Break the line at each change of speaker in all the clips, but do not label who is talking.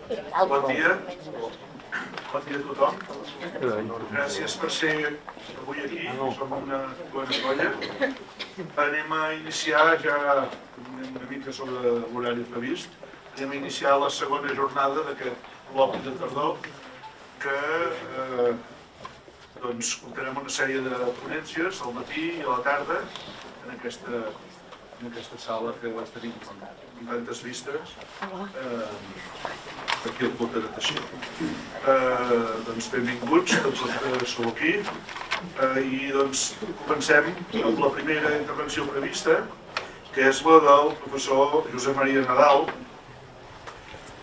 Bon dia. Bon dia a tothom. Gràcies per ser avui aquí. Som una bona colla. Anem a iniciar ja una mica sobre l'horari previst. Anem a iniciar la segona jornada d'aquest col·loqui de tardor que comptarem una sèrie de ponències al matí i a la tarda en aquesta sala que tenim amb tantes vistes aquí al Club de Natació. Benvinguts tots els que sou aquí i comencem amb la primera intervenció prevista, que és la del professor Josep Maria Nadal.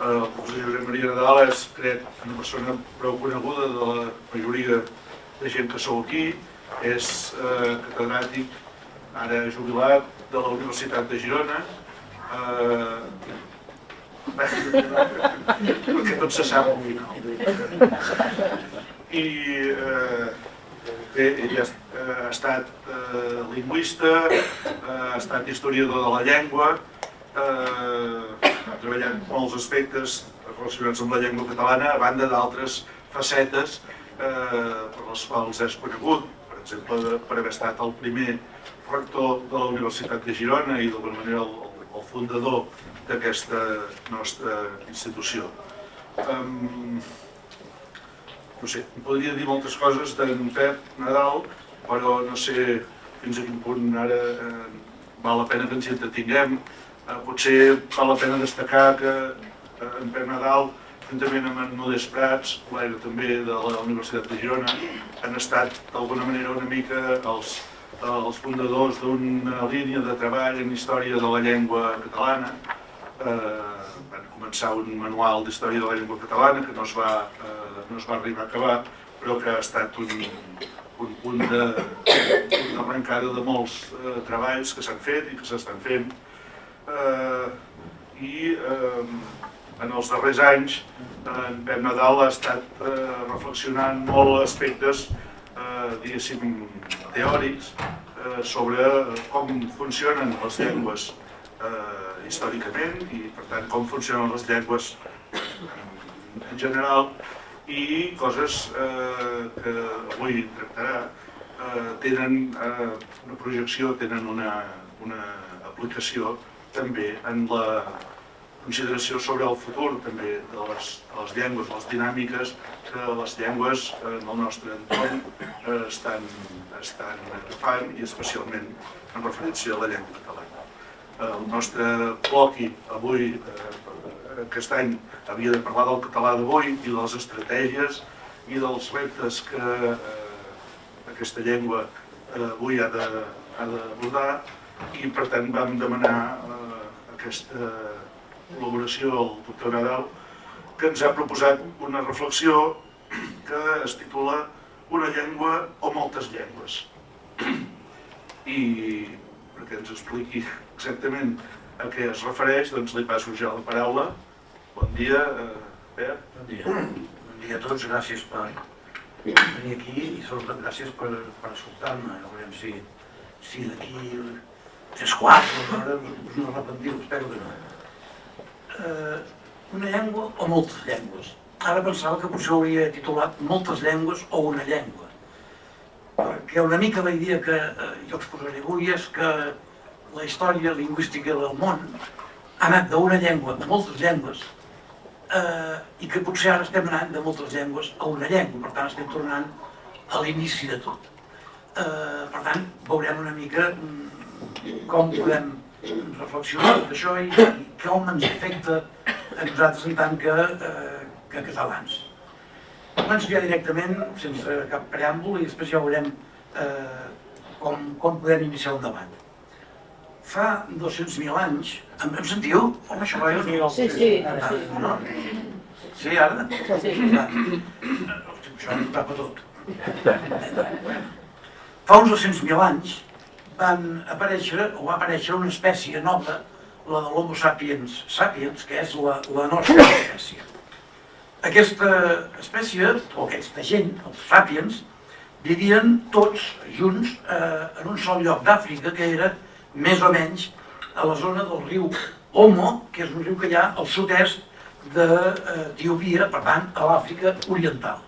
El professor Josep Maria Nadal és, crec, una persona prou coneguda de la majoria de gent que sou aquí. És catedràtic, ara jubilat, de la Universitat de Girona, perquè tot se sap al final. I bé, ell ha estat lingüista, ha estat historiador de la llengua, ha treballat molts aspectes relacionats amb la llengua catalana, a banda d'altres facetes per les quals és conegut, per exemple, per haver estat el primer rector de la Universitat de Girona i d'alguna manera el fundador d'aquesta nostra institució. No sé, em podria dir moltes coses d'en Pep Nadal, però no sé fins a quin punt ara val la pena que ens hi entretinguem. Potser val la pena destacar que en Pep Nadal, juntament amb en Modest Prats, col·lega també de la Universitat de Girona, han estat d'alguna manera una mica els fundadors d'una línia de treball en història de la llengua catalana. Van començar un manual d'història de la llengua catalana que no es va arribar a acabar, però que ha estat un punt d'arrencada de molts treballs que s'han fet i que s'estan fent. I en els darrers anys en Pep Nadal ha estat reflexionant molt aspectes, diguéssim, teòrics sobre com funcionen les llengües històricament i, per tant, com funcionen les llengües en general, i coses que avui tractarà tenen una projecció, tenen una aplicació també en la consideració sobre el futur també de les llengües, les dinàmiques que les llengües en el nostre entorn estan agafant, i especialment en referència a la llengua catalana. El nostre col·loqui avui, aquest any, havia de parlar del català d'avui i de les estratègies i dels reptes que aquesta llengua avui ha d'abordar, i per tant vam demanar aquesta col·laboració al doctor Nadal, que ens ha proposat una reflexió que es titula Una llengua o moltes llengües. I perquè ens expliqui exactament a què es refereix, doncs li passo ja la paraula. Bon dia, Pep.
Bon dia. Bon dia a tots, gràcies per venir aquí i sobretot gràcies per escoltar-me. Ja veurem si d'aquí 3-4 hores us no arrepentiu, espero que no. Una llengua o moltes llengües? Ara pensava que potser hauria titulat Moltes llengües o una llengua, perquè una mica la idea que jo exposaré avui és que la història lingüística del món ha anat d'una llengua a moltes llengües i que potser ara estem anant de moltes llengües a una llengua, per tant estem tornant a l'inici de tot. Per tant, veurem una mica com podem reflexionar tot això i com ens afecta a nosaltres en tant que catalans. Començo ja directament, sense cap preàmbul, i després ja veurem com podem iniciar el debat. Fa 200.000 anys... Em sentiu? Home, això va...
Sí.
Sí, ara?
Sí.
Això em tapa tot. Fa uns 200.000 anys va aparèixer una espècie nova, la de l'Homo sapiens sapiens, que és la nostra espècie. Aquesta espècie, o aquesta gent, els sapiens, vivien tots junts en un sol lloc d'Àfrica, que era més o menys a la zona del riu Omo, que és un riu que hi ha al sud-est d'Etiòpia, per tant, a l'Àfrica Oriental.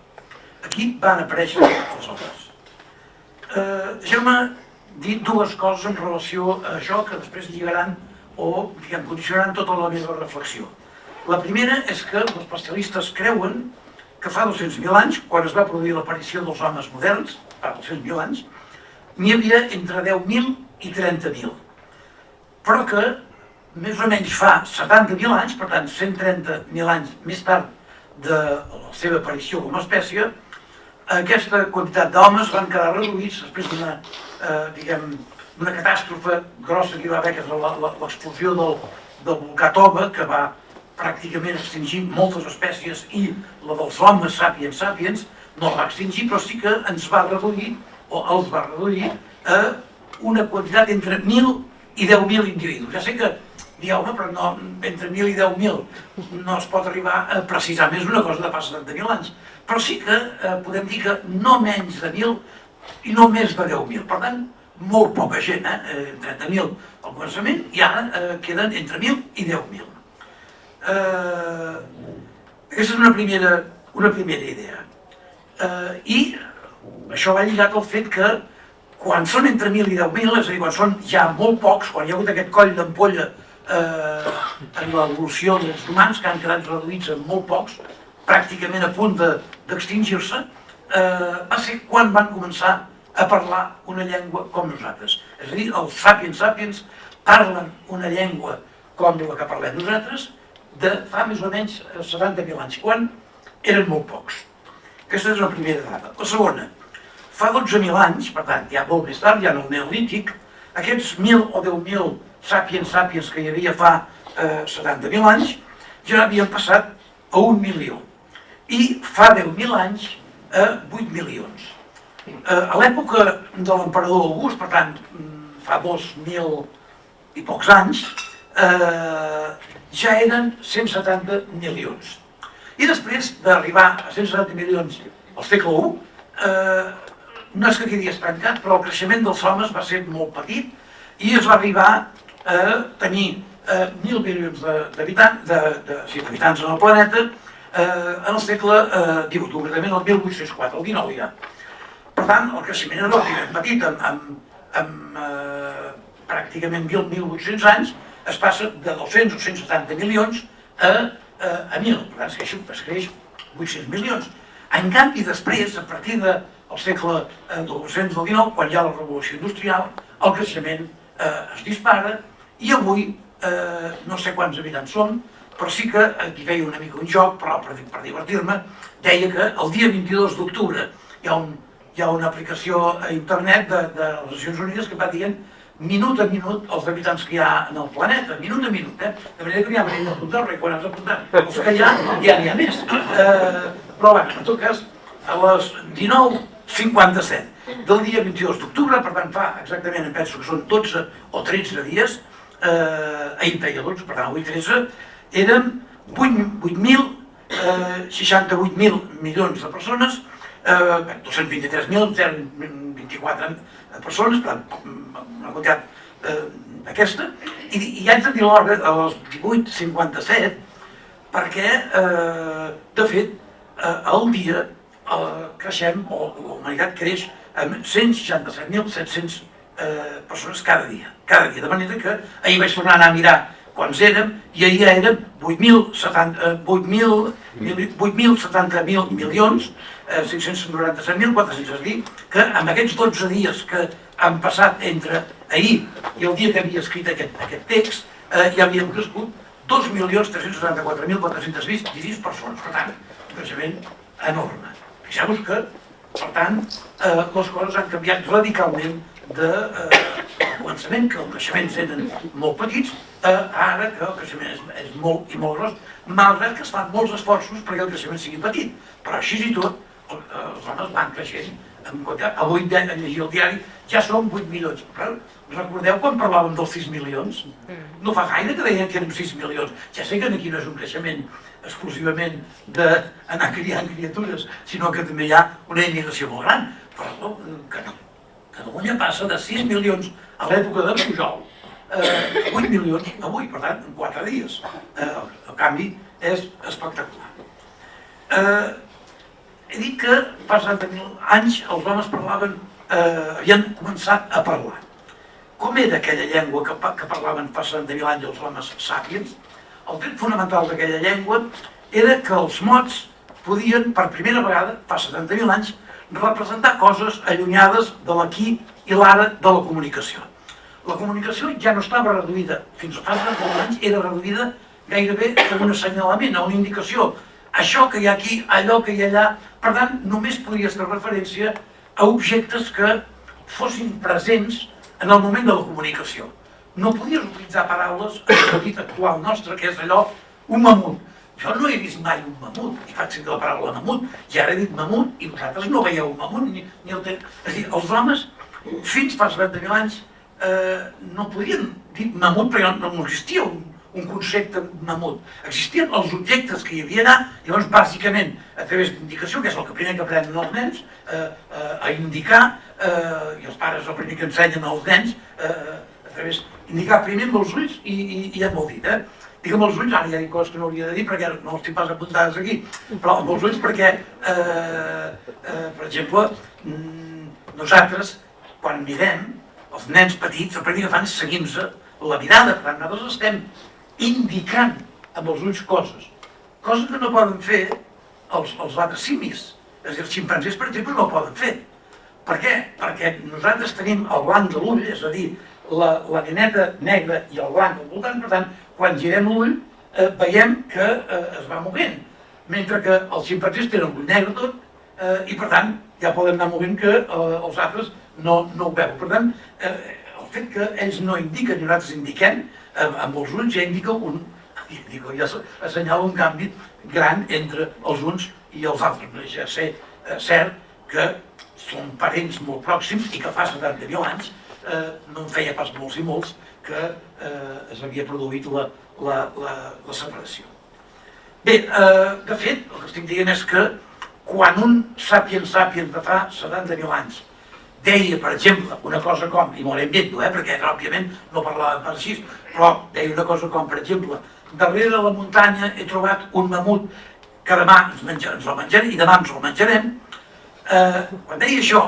Aquí van aparèixer els homes. Deixeu-me dir dues coses en relació a això que després lligaran o condicionaran tota la meva reflexió. La primera és que els especialistes creuen que fa 200.000 anys, quan es va produir l'aparició dels homes moderns, fa 200.000 anys, n'hi havia entre 10.000 i 30.000. Però que més o menys fa 70.000 anys, per tant 130.000 anys més tard de la seva aparició com a espècie, aquesta quantitat d'homes van quedar reduïts després d'una catàstrofe grossa que hi va haver, que és l'explosió del volcà Toba, que va pràcticament extingir moltes espècies, i la dels homes sapiens sapiens no la va extingir, però sí que ens va reduir, o els va reduir, a una quantitat entre 1.000 i 10.000 individus. Ja sé que dieu, home, però no, entre 1.000 i 10.000 no es pot arribar a precisar més una cosa de fa 70.000 anys, però sí que podem dir que no menys de 1.000 i no més de 10.000. Per tant, molt poca gent, 30.000 al començament, i ara queden entre 1.000 i 10.000. Aquesta és una primera idea. I això va lligat al fet que quan són entre 1.000 i 10.000, és a dir, quan són ja molt pocs, quan hi ha hagut aquest coll d'ampolla en l'evolució dels humans, que han quedat reduïts en molt pocs, pràcticament a punt d'extingir-se, va ser quan van començar a parlar una llengua com nosaltres. És a dir, els sapiens sapiens parlen una llengua com la que parlem nosaltres de fa més o menys 70.000 anys, quan eren molt pocs. Aquesta és la primera dada. La segona, fa 12.000 anys, per tant, ja molt més tard, ja en el Neolític, aquests 1.000 o 10.000 sapiens sapiens que hi havia fa 70.000 anys, ja havien passat a 1 milió. I fa 10.000 anys a 8 milions. A l'època de l'emperador August, per tant, fa 2.000 i pocs anys, ja eren 170 milions. I després d'arribar a 170 milions al segle I, no és que quedi estancat, però el creixement dels homes va ser molt petit i es va arribar a tenir 1.000 milions d'habitants en el planeta en el segle XVIII, concretament el 1804, el XIX ja. Per tant, el creixement era relativament petit, amb pràcticament 1.800 anys es passa de 200 o 170 milions a 1.000, per tant es creix 800 milions. En canvi, després, a partir del segle del 19, quan hi ha la revolució industrial, el creixement es dispara i avui no sé quants habitants som, però sí que aquí feia una mica un joc, però per divertir-me, deia que el dia 22 d'octubre hi ha una aplicació a internet de les Nacions Unides que va dient minut a minut els habitants que hi ha en el planeta, minut a minut, de manera que n'hi ha manera d'apuntar, perquè quan has apuntat els que hi ha, ja n'hi ha més. Però bé, en tot cas, a les 19:57 del dia 22 d'octubre, per tant fa exactament, em penso que són 12 o 13 dies, ahir feia 12, per tant avui 13, eren 68.000 milions de persones, 223.024 persones, per tant, una quantitat d'aquesta, i haig de dir l'hora a les 18:57 perquè, de fet, al dia creixem, o la humanitat creix amb 167.700 persones cada dia, de manera que ahir vaig tornar a anar a mirar quants érem, i ahir ja érem 8.070.000 milions, 597.400, és a dir, que en aquests 12 dies que han passat entre ahir i el dia que havia escrit aquest text, ja havíem crescut 2.374.426 persones, per tant, un creixement enorme. Fixeu-vos que, per tant, les coses han canviat radicalment del començament, que els creixements eren molt petits, ara que el creixement és molt i molt gros, malgrat que es fan molts esforços perquè el creixement sigui petit. Però així i tot, els homes van creixent. Avui llegir el diari ja som 8 milions. Però recordeu quan parlàvem dels 6 milions? No fa gaire que deien que érem 6 milions. Ja sé que aquí no és un creixement exclusivament d'anar criant criatures, sinó que també hi ha una immigració molt gran. Però Catalunya passa de 6 milions a l'època de Pujol a 8 milions avui, per tant, en 4 dies. El canvi és espectacular. He dit que fa 70.000 anys els homes parlaven, havien començat a parlar. Com era aquella llengua que parlaven fa 70.000 anys els homes sàpiens? El tret fonamental d'aquella llengua era que els mots podien, per primera vegada, fa 70.000 anys, representar coses allunyades de l'aquí i l'ara de la comunicació. La comunicació ja no estava reduïda, fins a fa 70.000 anys era reduïda gairebé a un assenyalament, a una indicació. Això que hi ha aquí, allò que hi ha allà, per tant, només podries fer referència a objectes que fossin presents en el moment de la comunicació. No podies utilitzar paraules en el sentit actual nostre, que és allò, un mamut. Jo no he vist mai un mamut, i faig servir la paraula mamut, i ara he dit mamut, i vosaltres no veieu un mamut, ni el teniu. És a dir, els homes, fins fa 70.000 anys, no podien dir mamut, perquè no existia un concepte mamut. Existien els objectes que hi havia allà, llavors, bàsicament, a través d'indicació, que és el que primer que aprenen els nens, a indicar, i els pares el primer que ensenyen als nens, a través d'indicar primer amb els ulls i amb el dit. Dic amb els ulls, ara ja dic coses que no hauria de dir perquè no els tinc pas apuntades aquí, però amb els ulls perquè, per exemple, nosaltres, quan mirem, els nens petits, el primer que fan és seguir-nos la mirada, per tant, nosaltres estem indicant amb els ulls coses que no poden fer els altres simis. És a dir, els ximpanzés, per exemple, no ho poden fer. Per què? Perquè nosaltres tenim el blanc de l'ull, és a dir, la lineta negra i el blanc al voltant, per tant, quan girem l'ull veiem que es va movent, mentre que els ximpanzés tenen l'ull negre tot i per tant ja poden anar movent que els altres no ho veuen. Per tant, el fet que ells no indiquen i nosaltres indiquem amb els ulls ja indica ja assenyala un canvi gran entre els uns i els altres. No deixa de ser cert que són parents molt pròxims i que fa 70.000 anys no en feia pas molts i molts que es havia produït la separació. Bé, de fet, el que estic dient és que quan un sapiens de fa 70.000 anys deia, per exemple, una cosa com, i m'ho invento, perquè òbviament no parlava pas així, però deia una cosa com, per exemple, darrere de la muntanya he trobat un mamut que demà ens el menjarem i demà ens el menjarem. Quan deia això,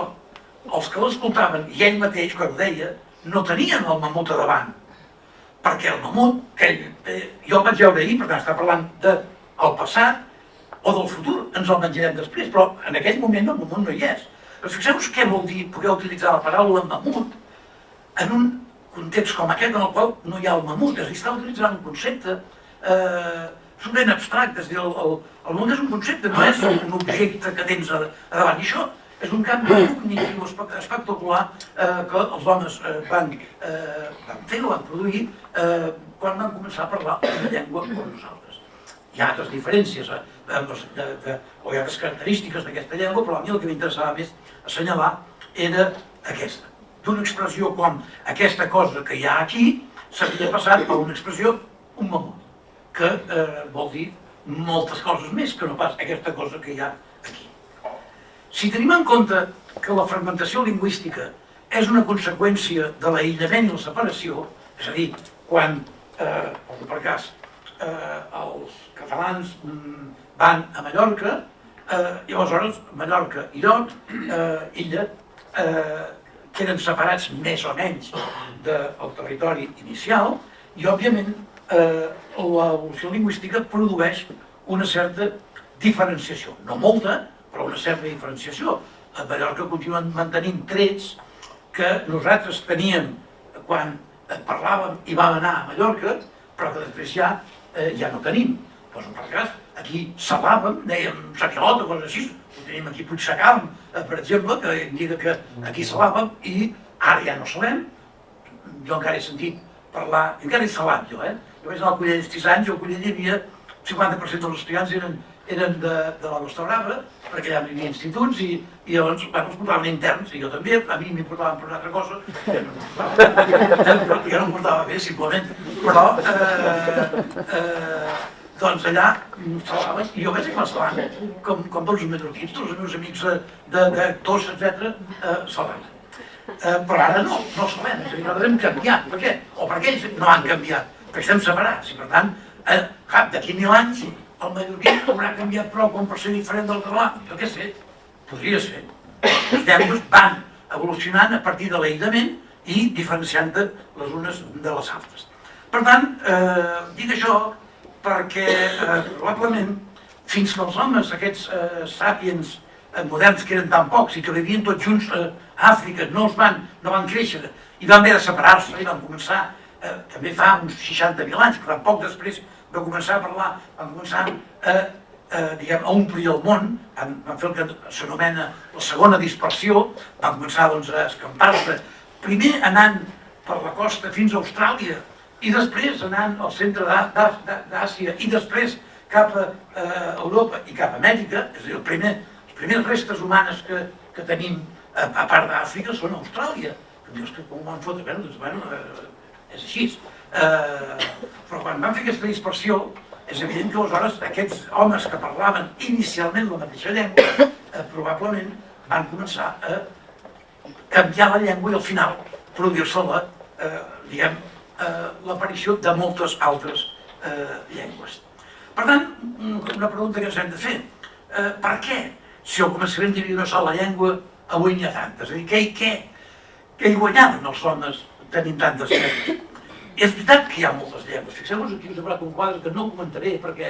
els que l'escoltaven i ell mateix, quan ho deia, no tenien el mamut a davant, perquè el mamut, que jo el vaig veure ahir, per tant està parlant del passat o del futur, ens el menjarem després, però en aquell moment el mamut no hi és. Però fixeu-vos què vol dir poder utilitzar la paraula mamut en un context com aquest en el qual no hi ha el mamut, és a dir, està utilitzant un concepte ben abstracte, és a dir, el mamut és un concepte, no és un objecte que tens a davant, i això és un canvi cognitiu espectacular que els homes van fer o van produir quan van començar a parlar una llengua com nosaltres. Hi ha altres diferències o hi ha altres característiques d'aquesta llengua, però a mi el que m'interessava més assenyalar era aquesta. D'una expressió com aquesta cosa que hi ha aquí s'havia passat a una expressió, un mamut, que vol dir moltes coses més que no pas aquesta cosa que hi ha aquí. Si tenim en compte que la fragmentació lingüística és una conseqüència de l'aïllament i la separació, és a dir, quan, per cas, els catalans van a Mallorca, i aleshores Mallorca i Lloc, illa, queden separats més o menys del territori inicial i, òbviament, l'evolució lingüística produeix una certa diferenciació, no molta, però una certa diferenciació. A Mallorca continuen mantenint trets que nosaltres teníem quan parlàvem i vam anar a Mallorca, però que després ja no tenim. Doncs en cas, aquí salàvem, dèiem saquilot o coses així, ho tenim aquí Puigsacalm, per exemple, que indica que aquí salàvem i ara ja no salem. Jo encara he sentit parlar, encara he salat jo, Jo vaig anar al Collell els 6 anys i al Collell hi havia 50% dels estudiants eren de la Costa Brava, perquè allà hi havia instituts i llavors els portaven interns, i jo també, a mi m'importaven per una altra cosa, jo no em portava bé, simplement, però doncs allà salaven, i jo vaig acabar salant, com tots els menorquins, tots els meus amics d'actors, etc., salaven. Però ara no salem, és a dir, nosaltres hem canviat, per què? O perquè ells no han canviat, perquè estem separats, i per tant, d'aquí 1000 anys el mallorquí haurà canviat prou com per ser diferent del català. Jo què sé, podria ser. Les llengües van evolucionant a partir de l'aïllament i diferenciant les unes de les altres. Per tant, dic això perquè probablement fins que els homes, aquests sàpiens moderns que eren tan pocs i que vivien tots junts a Àfrica, no van créixer i van haver de separar-se i van començar, també fa uns 60.000 anys, però poc després de començar a parlar, van començar a omplir el món, van fer el que s'anomena la segona dispersió, van començar a escampar-se, primer anant per la costa fins a Austràlia i després anant al centre d'Àsia i després cap a Europa i cap a Amèrica. És a dir, les primeres restes humanes que tenim a part d'Àfrica són a Austràlia. Dius que com ho van fotre? Bueno, és així. Però quan van fer aquesta dispersió, és evident que aleshores aquests homes que parlaven inicialment la mateixa llengua probablement van començar a canviar la llengua i al final produir-se l'aparició de moltes altres llengües. Per tant, una pregunta que ens hem de fer, per què, si al començament hi havia una sola llengua, avui n'hi ha tantes? És a dir, què hi guanyaven els homes tenint tantes llengües? És veritat que hi ha moltes llengües. Fixeu-vos, aquí us he posat un quadre que no comentaré perquè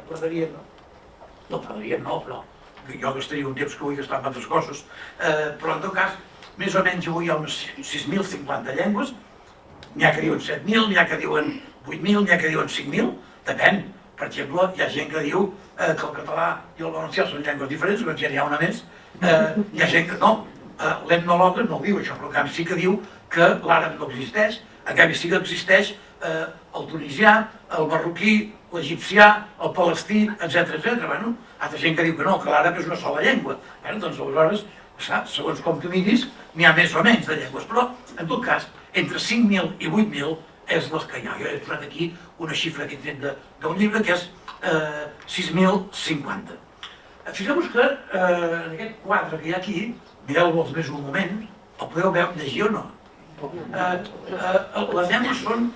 perderíem, però jo gastaria un temps que vull gastar en altres coses, però en tot cas, més o menys avui hi ha unes 6.050 llengües, n'hi ha que diuen 7.000, n'hi ha que diuen 8.000, n'hi ha que diuen 5.000, depèn. Per exemple, hi ha gent que diu que el català i el valencià són llengües diferents, doncs ja n'hi ha una més. Hi ha gent que no, l'etnòleg no ho diu això, però en canvi sí que diu que l'àrab no existeix, en canvi sí que existeix el tunisià, el marroquí, l'egipcià, el palestí, etc. Bueno, altra gent que diu que no, que l'àrab és una sola llengua. Doncs aleshores, segons com tu miris, n'hi ha més o menys de llengües, però en tot cas, entre 5.000 i 8.000 és les que hi ha. Jo he posat aquí una xifra que he tret d'un llibre que és 6.050. Fixeu-vos que en aquest quadre que hi ha aquí, mireu-vos més un moment, el podeu llegir o no? Les llengües són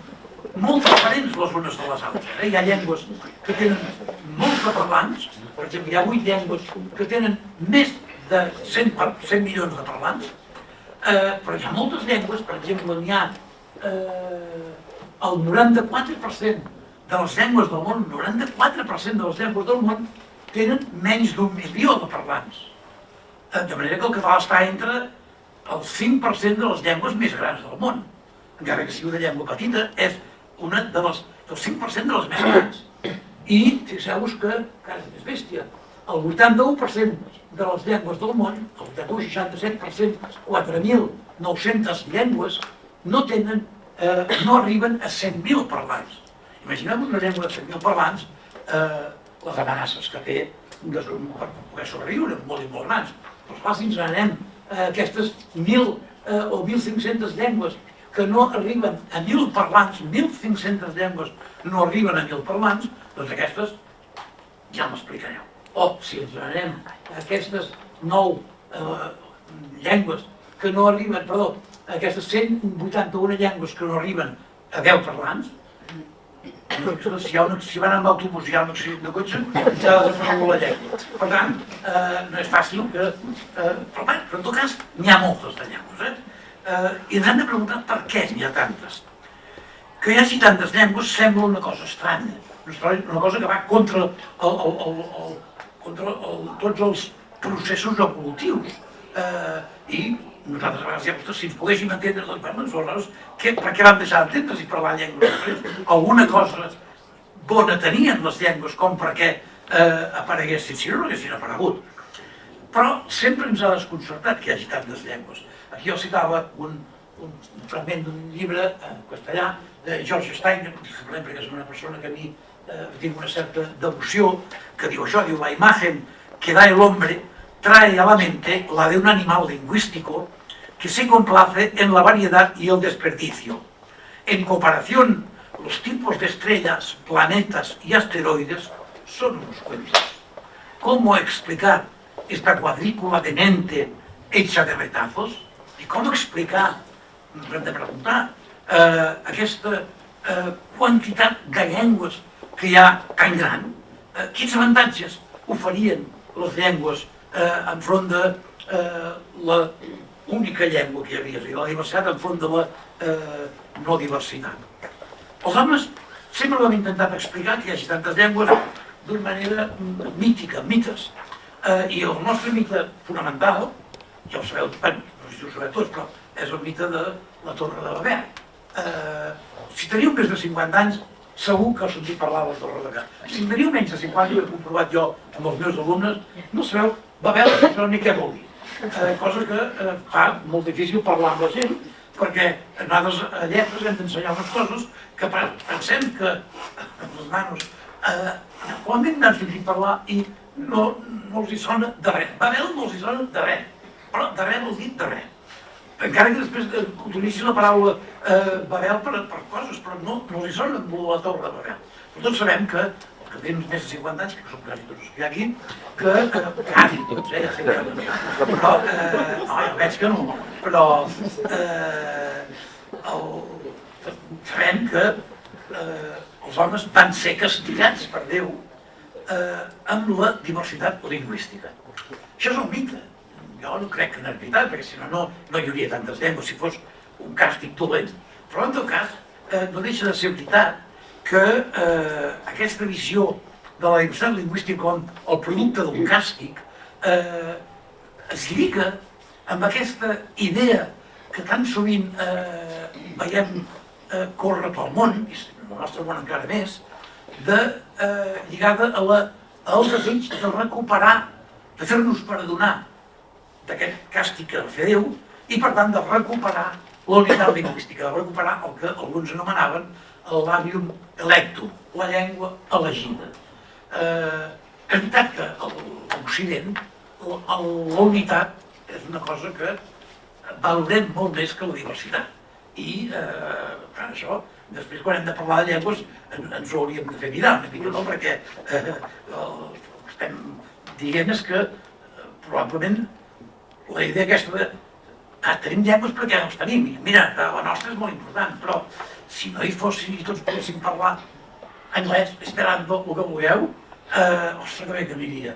molt diferents les unes de les altres. Hi ha llengües que tenen molts de parlants, per exemple, hi ha 8 llengües que tenen més de 100 milions de parlants, però hi ha moltes llengües, per exemple, n'hi ha el 94% de les llengües del món, 94% de les llengües del món tenen menys d'1 milió de parlants. De manera que el català està entre el 5% de les llengües més grans del món. Encara que sigui una llengua petita, és una del 5% de les més grans. I fixeu-vos que, encara és més bèstia, el 81% de les llengües del món, el 81-67%, 4.900 llengües, no arriben a 100.000 parlants. Imagineu-vos una llengua de 100.000 parlants, les amenaces que té per poder sobreviure, molt i molt grans. Però clar, si ens anem a aquestes 1.000 o 1.500 llengües que no arriben a 1.000 parlants, 1.500 llengües no arriben a 1.000 parlants, doncs aquestes ja m'explicareu. O si ens anem a aquestes 9 llengües que no arriben, aquestes 181 llengües que no arriben a 10 parlants, si van amb autobús i hi ha un accident de cotxe, ja ha desaparegut la llengua. Per tant, no és fàcil que... Però en tot cas, n'hi ha moltes de llengües. I ens hem de preguntar per què n'hi ha tantes. Que hi hagi tantes llengües sembla una cosa estranya, una cosa que va contra tots els processos evolutius. I nosaltres a vegades diem, si ens poguéssim entendre, doncs aleshores, per què vam deixar d'entendre's i parlar llengües diferents? Alguna cosa bona tenien les llengües com perquè apareguessin, si no, no haguessin aparegut. Però sempre ens ha desconcertat que hi hagi tantes llengües. Aquí jo citava un fragment d'un llibre en castellà de George Steiner, perquè és una persona que a mi tinc una certa devoció, que diu això, diu, la imagen que da el hombre trae a la mente la de un animal lingüístico que se complace en la variedad y el desperdicio. En comparación, los tipos de estrellas, planetas y asteroides son unos cuentos. ¿Cómo explicar esta cuadrícula de mente hecha de retazos? I com explicar, ens hem de preguntar, aquesta quantitat de llengües que hi ha tan gran? quins avantatges oferien les llengües enfront de l'única llengua que hi havia, és a dir, la diversitat enfront de la no diversitat. Els homes sempre ho hem intentat explicar que hi hagi tantes llengües d'una manera mítica, mites. I el nostre mite fonamental, ja ho sabeu, no sé si ho sabeu tots, però és el mite de la Torre de Babel. Si teniu més de 50 anys, segur que heu sentit parlar de la Torre de Babel. Si teniu menys de 50, ho he comprovat jo amb els meus alumnes, no sabeu Babel, no sabeu ni què vol dir. Cosa que fa molt difícil parlar amb la gent, perquè a nosaltres a lletres hem d'ensenyar unes coses que pensem que els nanos actualment n'han sentit parlar i no els hi sona de res. Babel no els hi sona de res, però de res vol dir de res. Encara que després utilitzi la paraula Babel per coses, però no els hi sona la Torre de Babel. Però tots sabem que tenim més de 50 anys, que som quasi tots els que hi ha aquí, quasi tots, ja sé que però, no, ja veig que no, però sabem que els homes van ser castigats per Déu amb la diversitat lingüística. Això és un mite. Jo no crec que no és veritat, perquè si no hi hauria tantes llengües si fos un càstig dolent. Però en tot cas, no deixa de ser veritat que aquesta visió de la diversitat lingüística com el producte d'un càstig es lliga amb aquesta idea que tan sovint veiem córrer pel món, i en el nostre món encara més, lligada al desig de recuperar, de fer-nos perdonar d'aquest càstig que va fer Déu i per tant de recuperar la unitat lingüística, de recuperar el que alguns anomenaven el labium electum, la llengua elegida. És veritat que a l'Occident la unitat és una cosa que valorem molt més que la diversitat. I això, després quan hem de parlar de llengües ens ho hauríem de fer mirar una mica, no? Perquè el que estem dient és que probablement la idea aquesta de tenim llengües perquè els tenim, mira, la nostra és molt important, però si no hi fossin i tots poguéssim parlar anglès, esperando, el que vulgueu, ostres, que bé que aniria.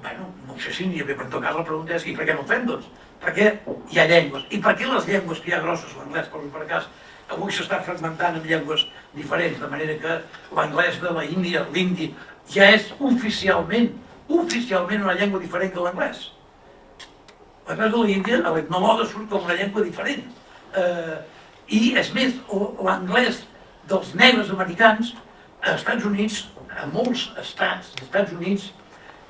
Bueno, no sé si aniria bé, però en tot cas la pregunta és, i per què no ho fem, doncs? Perquè hi ha llengües. I per què les llengües que hi ha grosses, l'anglès, per cas, avui s'està fragmentant en llengües diferents, de manera que l'anglès de la Índia, l'indi, ja és oficialment una llengua diferent que l'anglès. L'anglès de la Índia, a l'etnologa surt com una llengua diferent. I, és més, l'anglès dels negres americans, als Estats Units, a molts estats dels Estats Units,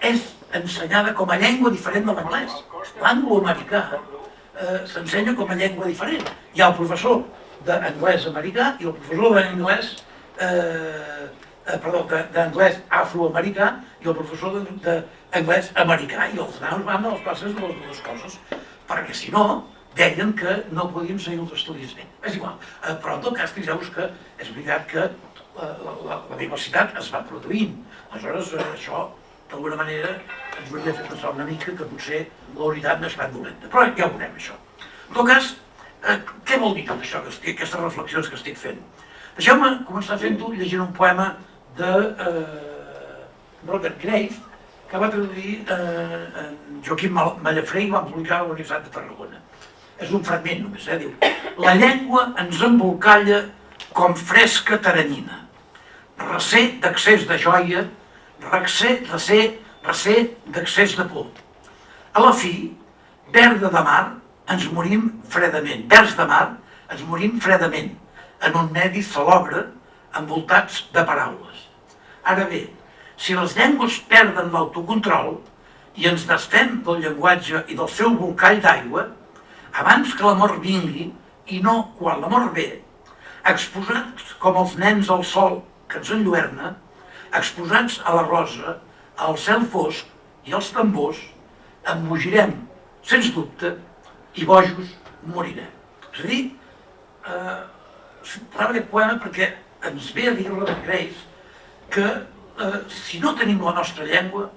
és ensenyada com a llengua diferent de l'anglès. L'angloamericà s'ensenya com a llengua diferent. Hi ha el professor d'anglès americà i el professor d'anglès afroamericà i el professor d'anglès americà, i els nanos van a les classes de les dues coses, perquè si no deien que no podíem seguir els estudis bé. És igual, però en tot cas fixeu-vos que és veritat que la diversitat es va produint. Aleshores això d'alguna manera ens hauria de fer pensar una mica que potser la unitat no és tan dolenta, però ja ho veurem això. En tot cas, què vol dir tot això, aquestes reflexions que estic fent? Deixeu-me començar fent-ho llegint un poema de Robert Graves, que va traduir en Joaquim Mallafré i va publicar a la Universitat de Tarragona. És un fragment només, diu: la llengua ens embolcalla com fresca teranyina, recer d'accés de joia, recer d'accés de por. A la fi, verda de mar, ens morim fredament, vers de mar, ens morim fredament, en un medi salobre, envoltats de paraules. Ara bé, si les llengües perden l'autocontrol i ens desfem del llenguatge i del seu bolcall d'aigua, abans que la mort vingui, i no quan la mort ve, exposats com els nens al sol que ens enlluerna, exposats a la rosa, al cel fosc i als tambors, embogirem, sens dubte, i bojos morirem. És a dir, parla aquest poema perquè ens ve a dir Robert Graves que si no tenim la nostra llengua,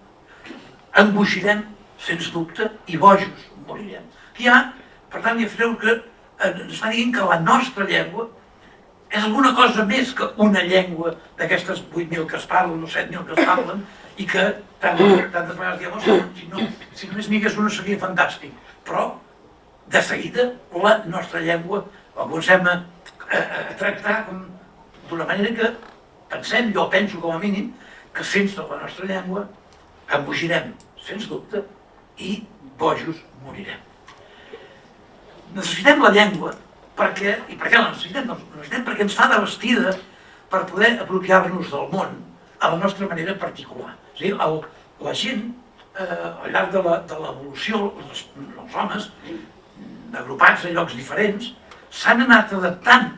embogirem, sens dubte, i bojos morirem. Per tant, ja fareu que ens està dient que la nostra llengua és alguna cosa més que una llengua d'aquestes 8.000 que es parlen o 7.000 que es parlen i que tantes vegades diem, si només n'hi hagués una seria fantàstic. Però, de seguida, la nostra llengua la comencem a tractar d'una manera que pensem, jo penso com a mínim, que sense la nostra llengua embogirem, sens dubte, i bojos morirem. Necessitem la llengua perquè, i per què la necessitem? Doncs la necessitem perquè ens fa de bastida per poder apropiar-nos del món a la nostra manera particular. És a dir, la gent, al llarg de l'evolució, els homes, agrupats a llocs diferents, s'han anat adaptant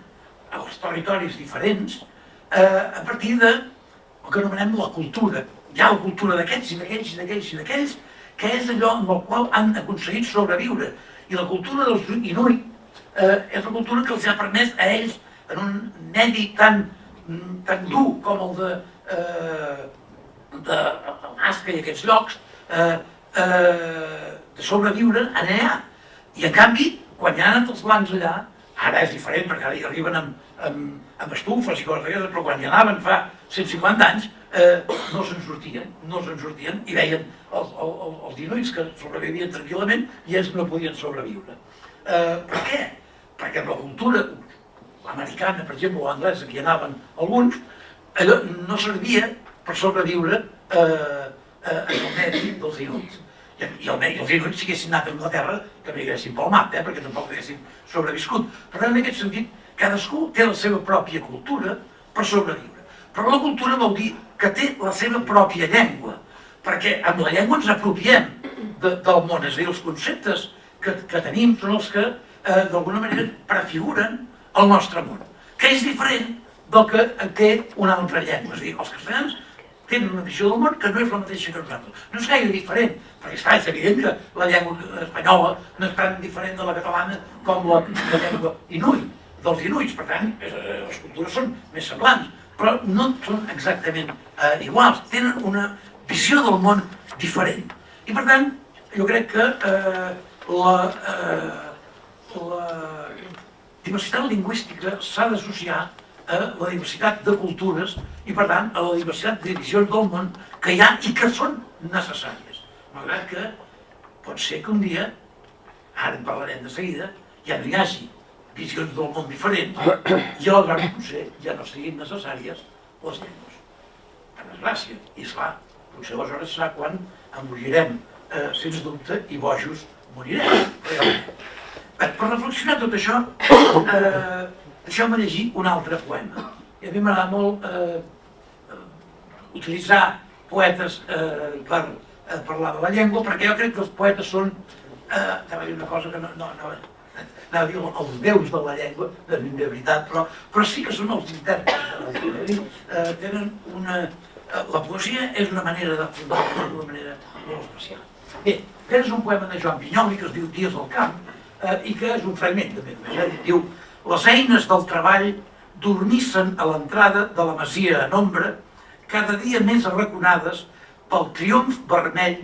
als territoris diferents a partir de el que anomenem la cultura. Hi ha la cultura d'aquests i d'aquells i d'aquells i d'aquells, que és allò amb el qual han aconseguit sobreviure. I la cultura dels Inuit és la cultura que els ha permès a ells, en un medi tan dur com el d'Alaska i aquests llocs, de sobreviure allà. I en canvi, quan hi ha anat els blancs allà, ara és diferent perquè ara hi arriben amb estufes i coses d'aquestes, però quan hi anaven fa 150 anys no se'n sortien i veien els inuits que sobrevivien tranquil·lament i ells no podien sobreviure. Per què? Perquè en la cultura americana, per exemple, o anglesa, que hi anaven alguns, allò no servia per sobreviure en el medi dels inuits. I els inuits, si haguessin anat a Anglaterra, també haguessin palmat, perquè tampoc haguessin sobreviscut. Per tant, en aquest sentit, cadascú té la seva pròpia cultura per sobreviure. Però la cultura vol dir que té la seva pròpia llengua, perquè amb la llengua ens apropiem del món, és a dir, els conceptes que tenim són els que d'alguna manera prefiguren el nostre món, que és diferent del que té una altra llengua. És a dir, els castellans tenen una visió del món que no és la mateixa que nosaltres. No és gaire diferent, perquè és evident que la llengua espanyola no és tan diferent de la catalana com la llengua inuit, dels inuits. Per tant, les cultures són més semblants, però no són exactament iguals. Tenen una visió del món diferent. I per tant, jo crec que la diversitat lingüística s'ha d'associar a la diversitat de cultures i, per tant, a la diversitat de visions del món que hi ha i que són necessàries. Malgrat que pot ser que un dia, ara en parlarem de seguida, ja no hi hagi visions del món diferents i aleshores potser ja no siguin necessàries les llengües. Per desgràcia. I esclar, potser aleshores serà quan embogirem, sens dubte, i bojos morirem. Per reflexionar tot això, deixeu-me llegir un altre poema. I a mi m'agrada molt utilitzar poetes per parlar de la llengua, perquè jo crec que els poetes són, anava a dir una cosa que anava a dir els déus de la llengua, de veritat, però sí que són els intèrprets de la llengua. Tenen una... La poesia és una manera de fundar d'una manera molt especial. Bé, aquest és un poema de Joan Vinyoli que es diu Dies al camp, i que és un fragment també, diu: les eines del treball dormissen a l'entrada de la masia en ombra, cada dia més arraconades pel triomf vermell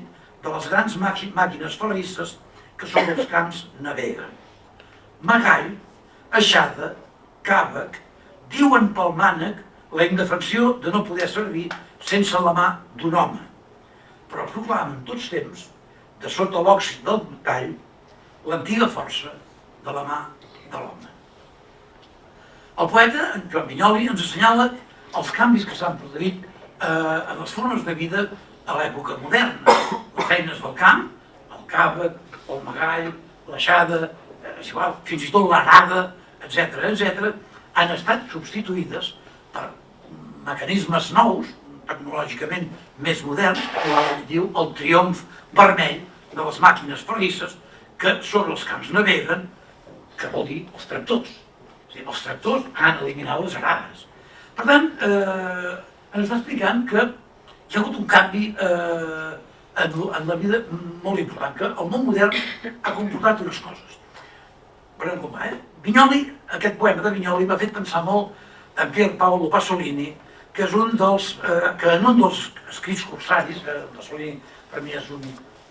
de les grans màquines ferrisses que sobre els camps naveguen. Magall, aixada, càvec, diuen pel mànec la indefensió de no poder servir sense la mà d'un home, però proclamen tots temps, de sota l'òxid del tall, l'antiga força de la mà de l'home. El poeta, en Joan Vinyoli, ens assenyala els canvis que s'han produït en les formes de vida a l'època moderna. Les feines del camp, el càvec, el magall, l'aixada, fins i tot l'arada, etc., han estat substituïdes per mecanismes nous, tecnològicament més moderns, que diu el triomf vermell de les màquines ferrisses que sobre els camps naveguen, que vol dir els tractors. És a dir, els tractors han eliminat les arades. Per tant, ens està explicant que hi ha hagut un canvi en la vida molt important, que el món modern ha comportat unes coses. Per exemple, Vinyoli, aquest poema de Vinyoli m'ha fet pensar molt en Pier Paolo Pasolini, que és un dels, que en un dels escrits corsaris, que Pasolini per mi és un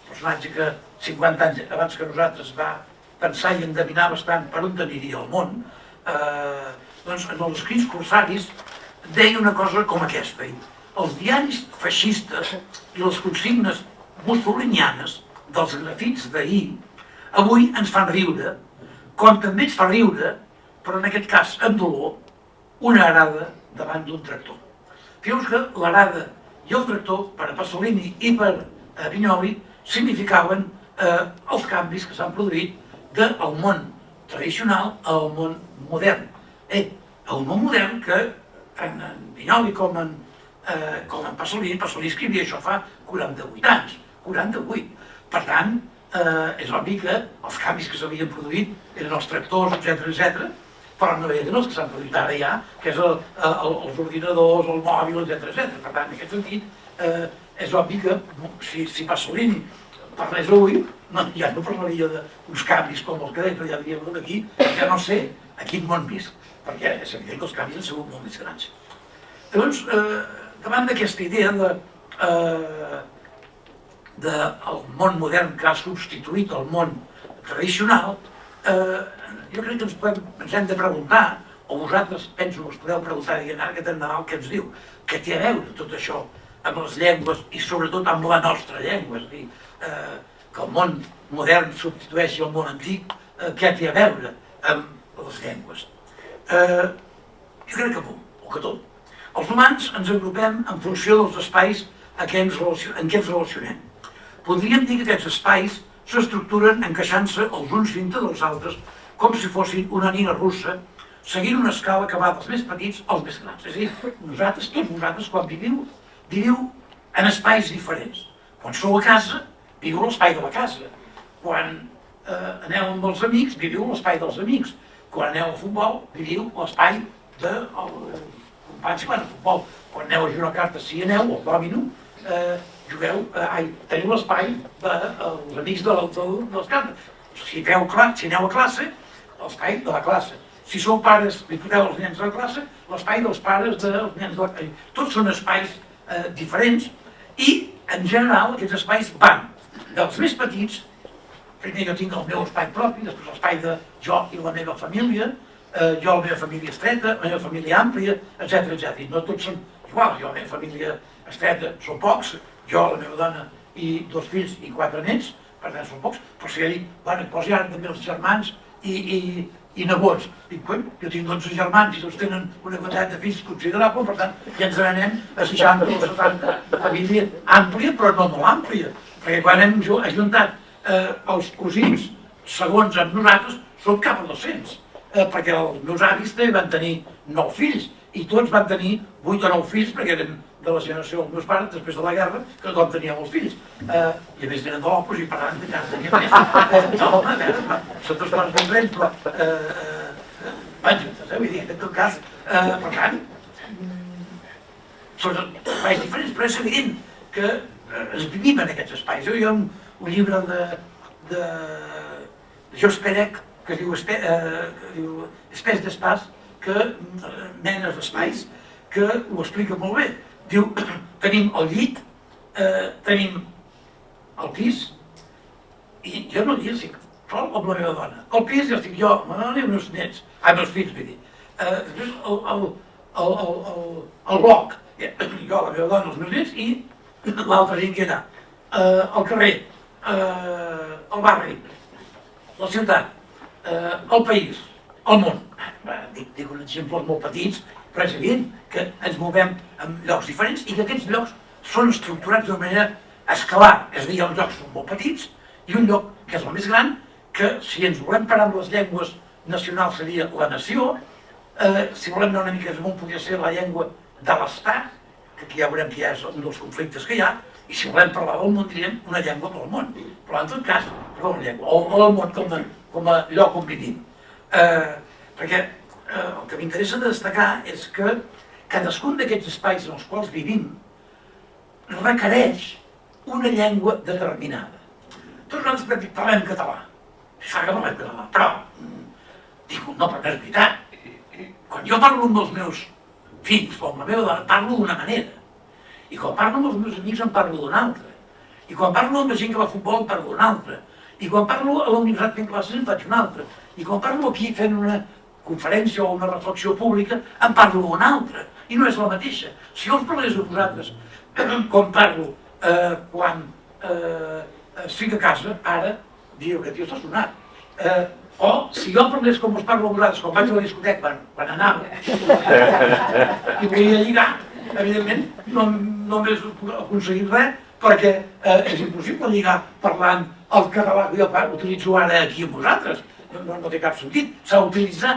personatge que 50 anys abans que nosaltres va pensar i endevinar bastant per on aniria el món, Doncs en els escrits corsaris deia una cosa com aquesta. Els diaris feixistes i les consignes mussolinianes dels grafits d'ahir avui ens fan riure, com també ens fa riure, però en aquest cas amb dolor, una arada davant d'un tractor. Fixeu-vos que l'arada i el tractor, per a Pasolini i per a Vinyoli, significaven els canvis que s'han produït del món tradicional al món modern. El món modern que tant en Vinyoli com en Pasolini escrivia això fa 48 anys, 48. Per tant, és obvi que els canvis que s'havien produït eren els tractors, etc., però no eren els que s'han produït ara ja, que és els ordinadors, el mòbil, etc. Per tant, en aquest sentit, és obvi que si Pasolini parlés avui, ja no parlaria d'uns canvis com els que deia, però ja diríem aquí, ja no sé a quin món visc, perquè és evident que els canvis han sigut molt més grans. Llavors, davant d'aquesta idea del món modern que ha substituït el món tradicional, jo crec que ens hem de preguntar, o vosaltres penso que us podeu preguntar dient ara que Nadal què ens diu, què té a veure tot això amb les llengües i sobretot amb la nostra llengua, és a dir, que el món modern substitueixi el món antic, què té a veure amb les llengües. Jo crec que molt, o que tot. Els humans ens agrupem en funció dels espais en què ens relacionem. Podríem dir que aquests espais s'estructuren encaixant-se els uns dintre dels altres com si fossin una nina russa, seguint una escala que va dels més petits als més grans. És a dir, nosaltres, tots vosaltres, quan viviu en espais diferents. Quan sou a casa, viviu l'espai de la casa. Quan aneu amb els amics, viviu l'espai dels amics. Quan aneu a futbol, viviu l'espai dels companys que van a futbol. Quan aneu a jugar cartes, si aneu, o al dòmino, teniu l'espai dels amics dels cartes. Si aneu a classe, l'espai de la classe. Si sou pares i porteu els nens a la classe, l'espai dels pares dels nens de la classe. Tots són espais diferents i, en general, aquests espais van dels més petits. Primer jo tinc el meu espai propi, després l'espai de jo i la meva família, jo la meva família estreta, la meva família àmplia, etc. No tots són iguals. Jo la meva família estreta són pocs, jo, la meva dona i 2 fills i 4 nets, per tant són pocs, però si ja dic, bueno, posi ara també els germans i nebots. Dic, jo tinc 12 germans i tots tenen una quantitat de fills considerable, per tant, ja ens n'anem a 60 o 70, família àmplia, però no molt àmplia, perquè quan hem ajuntat els cosins segons amb nosaltres, som cap a 200, perquè els meus avis també van tenir 9 fills, i tots van tenir 8 o 9 fills, perquè eren de la generació dels meus pares, després de la guerra, que tothom tenia molts fills. I a més eren de l'Opus i per tant encara tenia més. No, a veure, són 2 coses diferents, però van juntes, vull dir, en tot cas, per tant, són espais diferents, però és evident que es vivim en aquests espais. Hi ha un llibre de Jos Perec que es diu Espais d'Espai, menes d'espais, que ho explica molt bé. Diu, tenim el llit, tenim el pis, i jo no diria estic sol amb la meva dona. El pis ja estic jo, ma dona i els meus nets, meus fills, vull dir. Després el bloc, jo, la meva dona, els meus nets i l'altra gent que hi ha allà. El carrer, el barri, la ciutat, el país, el món. Dic uns exemples molt petits, però és evident que ens movem en llocs diferents i que aquests llocs són estructurats d'una manera escalar. És a dir, els llocs són molt petits i un lloc que és el més gran, que si ens volem parar amb les llengües nacionals seria la nació, si volem anar una mica amunt podria ser la llengua de l'Estat, que aquí ja veurem que ja és un dels conflictes que hi ha, i si volem parlar del món diríem una llengua pel món. Però en tot cas, una llengua, o el món com a lloc on vivim. Perquè el que m'interessa destacar és que cadascun d'aquests espais en els quals vivim requereix una llengua determinada. Tots nosaltres parlem català, s'ha que parlem català, però dic, no, però no és veritat. Quan jo parlo amb els meus fills o amb la meva dona, parlo d'una manera. I quan parlo amb els meus amics en parlo d'una altra. I quan parlo amb la gent que va a futbol en parlo d'una altra. I quan parlo a la universitat fent classes en faig una altra. I quan parlo aquí fent conferència o una reflexió pública, en parlo una altra, i no és la mateixa. Si jo us parlés de vosaltres, com parlo quan estic a casa, ara, diu que tio està sonat. O si jo parlés com us parlo a vosaltres, quan vaig a la discoteca, quan anava, i volia lligar, evidentment no m'he aconseguit res, perquè és impossible lligar parlant el català que jo utilitzo ara aquí amb vosaltres. No té cap sentit. S'ha d'utilitzar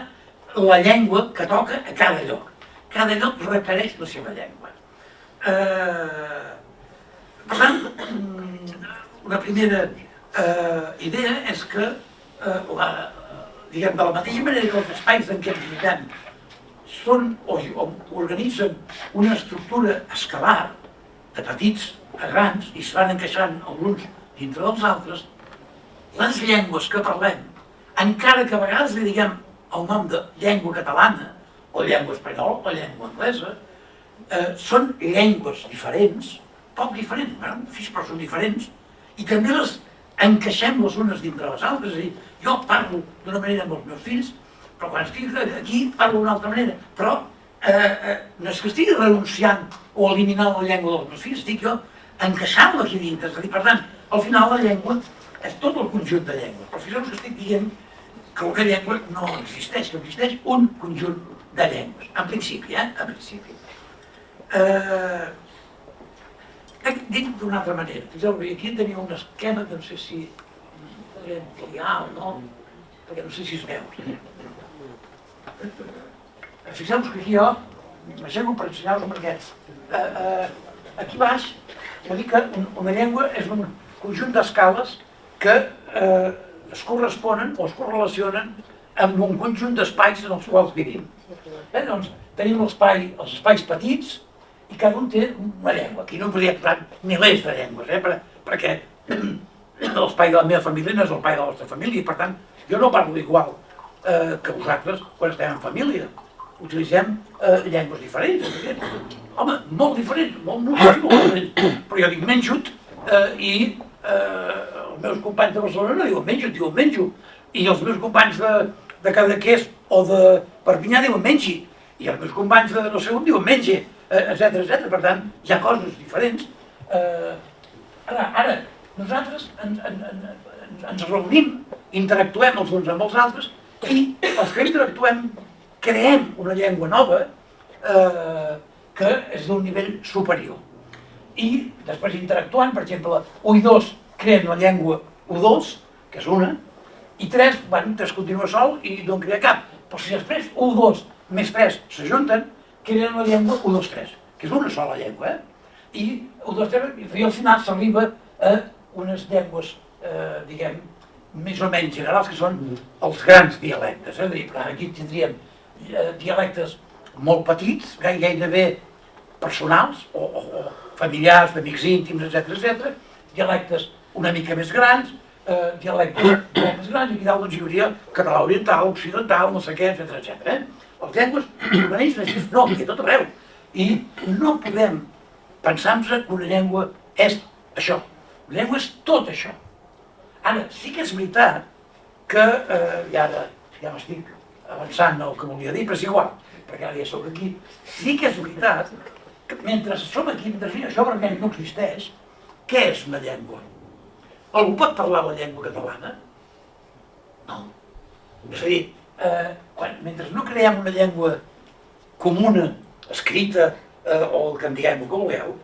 la llengua que toca a cada lloc. Cada lloc requereix la seva llengua. Per tant, una primera idea és que, diguem, de la mateixa manera que els espais en què ens visitem són o organitzen una estructura escalar, de petits a grans, i es van encaixant els uns dintre dels altres, les llengües que parlem, encara que a vegades li diguem el nom de llengua catalana, o llengua espanyola, o llengua anglesa, són llengües diferents, poc diferents, però són diferents, i també les encaixem les unes dintre les altres. És a dir, jo parlo d'una manera amb els meus fills, però quan estic aquí parlo d'una altra manera. Però no és que estigui renunciant o eliminant la llengua dels meus fills, estic jo encaixant-la aquí dintre. És a dir, per tant, al final la llengua és tot el conjunt de llengües. Però fixeu-vos que estic dient que una llengua no existeix, que existeix un conjunt de llengües. En principi, En principi. Dit d'una altra manera, fixeu-vos, aquí tenia un esquema que no sé si podrem triar o no, perquè no sé si es veu. Fixeu-vos que aquí jo m'aixeco per ensenyar-vos amb aquests. Aquí baix, vol dir que una llengua és un conjunt d'escales que es corresponen o es correlacionen amb un conjunt d'espais en els quals vivim. Doncs tenim els espais petits i cada un té una llengua. Aquí no podria posar milers de llengües, perquè l'espai de la meva família no és l'espai de la vostra família i per tant jo no parlo igual que vosaltres quan estem en família. Utilitzem llengües diferents, home, molt diferents, molt diferents, però jo dic menjut i els meus companys de Barcelona no diuen menjut, diuen menjo, i els meus companys de Cadaqués o de Perpinyà diuen mengi, i els meus companys de no sé on diuen menge, etc. Per tant, hi ha coses diferents. Ara, nosaltres ens reunim, interactuem els uns amb els altres i els que interactuem creem una llengua nova que és d'un nivell superior. I després interactuant, per exemple, 1 i 2 creen la llengua U2, que és una, i 3 continua sol i no en crea cap. Però si després 1, 2 més 3 s'ajunten, creen la llengua U2-3, que és una sola llengua. I al final s'arriba a unes llengües, diguem, més o menys generals, que són els grans dialectes. És a dir, aquí tindríem dialectes molt petits, gairebé personals, o familiars, d'amics íntims, etc. Dialectes una mica més grans, dialectes molt més grans, i aquí dalt doncs hi hauria català oriental, occidental, no sé què, etc. Les llengües s'organitzen així, no, aquí a tot arreu. I no podem pensar-nos que una llengua és això. Una llengua és tot això. Ara, sí que és veritat que, i ara ja m'estic avançant el que volia dir, però és igual, perquè ara ja soc aquí, sí que és veritat que mentre som aquí, mentre això realment no existeix, què és una llengua? Algú pot parlar la llengua catalana? No. És a dir, mentre no creem una llengua comuna, escrita, o el que en diguem, el que vulgueu,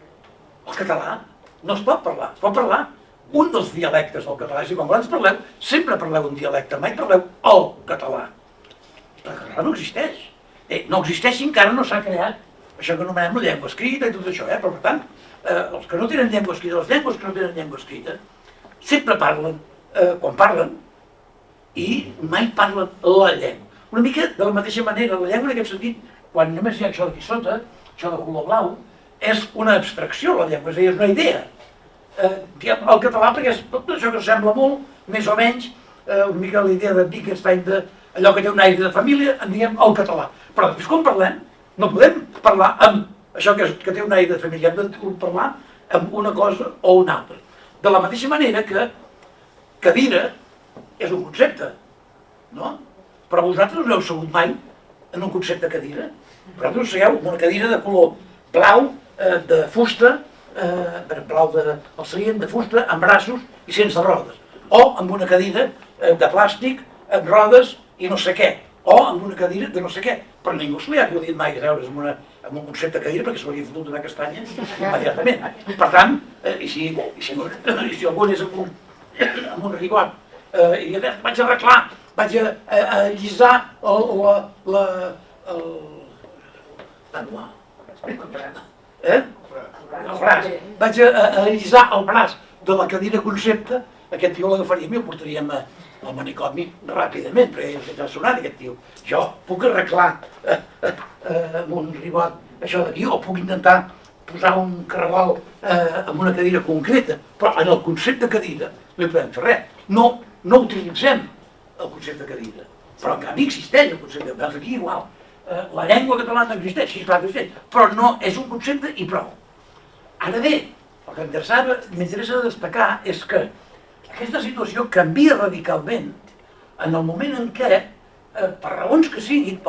el català no es pot parlar. Es pot parlar un dels dialectes del català. Si quan vosaltres parleu, sempre parleu un dialecte, mai parleu el català. El català no existeix. No existeix si encara no s'ha creat això que anomenem la llengua escrita i tot això. Però, per tant, els que no tenen llengua escrita, les llengües que no tenen llengua escrita, sempre parlen, quan parlen, i mai parlen la llengua. Una mica de la mateixa manera, la llengua en aquest sentit, quan només hi ha això d'aquí sota, això de color blau, és una abstracció, la llengua, és a dir, és una idea. El català, perquè és tot això que sembla molt, més o menys, una mica la idea de Wittgenstein, allò que té un aire de família, en diem el català. Però després quan parlem, no podem parlar amb això que té un aire de família, hem de parlar amb una cosa o una altra. De la mateixa manera que cadira és un concepte, no? però vosaltres us heu assegut mai en un concepte de cadira? Vosaltres us segueu en una cadira de color blau, de fusta, blau del seient de fusta, amb braços i sense rodes. O amb una cadira de plàstic, amb rodes i no sé què. O amb una cadira de no sé què. Però ningú se li ha acudit mai a veure's amb un concepte de cadira perquè se l'hauria fotut una castanya immediatament. Per tant, i si algú anés amb un rigot i vaig arreglar, vaig a llisar el braç, vaig a llisar el braç de la cadira concepte, aquest tio l'agafaríem i el portaríem al manicomi ràpidament, perquè ja ha sonat aquest tio. Jo puc arreglar amb un ribot això d'aquí, o puc intentar posar un caragol en una cadira concreta, però en el concepte de cadira no hi podem fer res. No utilitzem el concepte de cadira, però en canvi existeix el concepte de cadira. Aquí igual. La llengua catalana existeix, sí, clar que existeix, però no és un concepte i prou. Ara bé, el que m'interessa destacar és que aquesta situació canvia radicalment en el moment en què, per raons que siguin,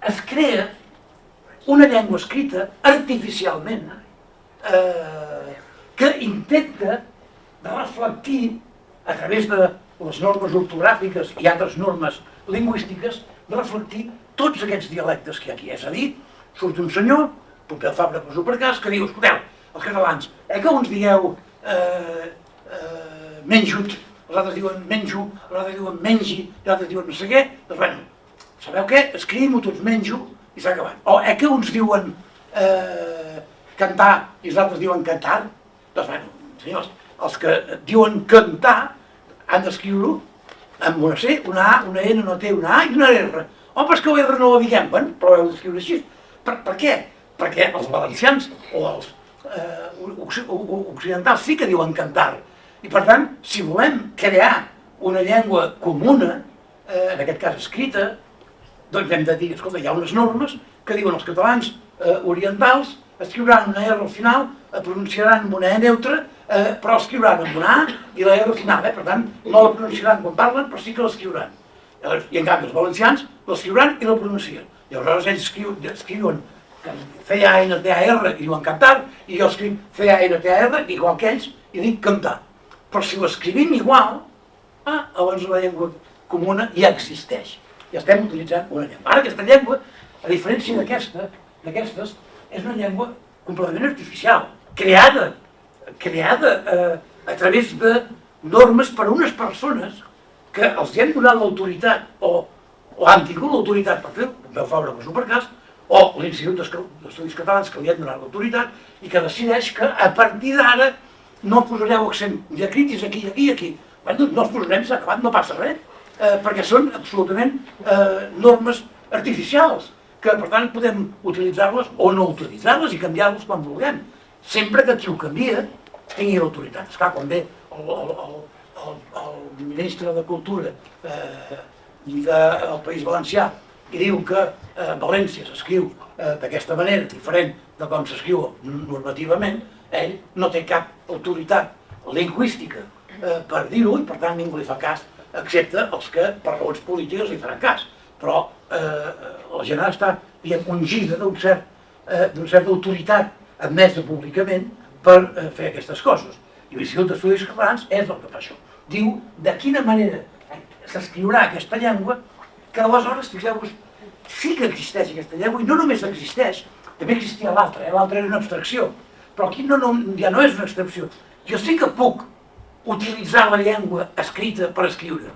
es crea una llengua escrita artificialment que intenta reflectir a través de les normes ortogràfiques i altres normes lingüístiques, reflectir tots aquests dialectes que hi ha aquí. És a dir, surt un senyor, Pompeu Fabra poso per cas, que diu, escolteu, els catalans, que uns dieu menjut, els altres diuen menjo, els altres diuen mengi, els altres diuen no sé què, doncs bueno, sabeu què? Escrivim-ho tots menjo i s'ha acabat. O que uns diuen cantar i els altres diuen cantar, doncs bueno, senyors, els que diuen cantar han d'escriure-ho amb una C, una A, una N, una T, una A i una R. Home, però és que la R no la diguem, bueno, però heu d'escriure així. Per què? Perquè els valencians o els occidentals sí que diuen cantar. I per tant, si volem crear una llengua comuna, en aquest cas escrita, doncs hem de dir, escolta, hi ha unes normes que diuen els catalans orientals, escriuran una R al final, pronunciaran amb una E neutra, però escriuran amb una A i la R al final, per tant, no la pronunciaran quan parlen, però sí que l'escriuran. I en canvi els valencians l'escriuran i la pronuncien. I aleshores ells escriuen C-A-N-T-A-R i diuen cantar, i jo escric C-A-N-T-A-R, igual que ells, i dic cantar. Però si ho escrivim igual, llavors la llengua comuna ja existeix. Ja estem utilitzant una llengua. Ara aquesta llengua, a diferència d'aquestes, és una llengua completament artificial, creada a través de normes per a unes persones que els han donat l'autoritat o han tingut l'autoritat per fer-ho, Pompeu Fabra poso per cas, o l'Institut d'Estudis Catalans que li han donat l'autoritat i que decideix que a partir d'ara no posareu accent diacritis aquí, aquí i aquí. Bueno, no els posarem, s'ha acabat, no passa res, perquè són absolutament normes artificials, que per tant podem utilitzar-les o no utilitzar-les i canviar-les quan vulguem, sempre que qui ho canvia tingui l'autoritat. Esclar, quan ve el ministre de Cultura del País Valencià i diu que València s'escriu d'aquesta manera, diferent de com s'escriu normativament, ell no té cap autoritat lingüística per dir-ho i per tant ningú li fa cas, excepte els que per raons polítiques li faran cas. Però la gent està ungida d'una certa autoritat admesa públicament per fer aquestes coses. I l'Institut d'Estudis Catalans és el que fa això. Diu de quina manera s'escriurà aquesta llengua, que aleshores, fixeu-vos, sí que existeix aquesta llengua, i no només existeix, també existia l'altra, l'altra era una abstracció, però aquí ja no és una abstracció. Jo sí que puc utilitzar la llengua escrita per escriure.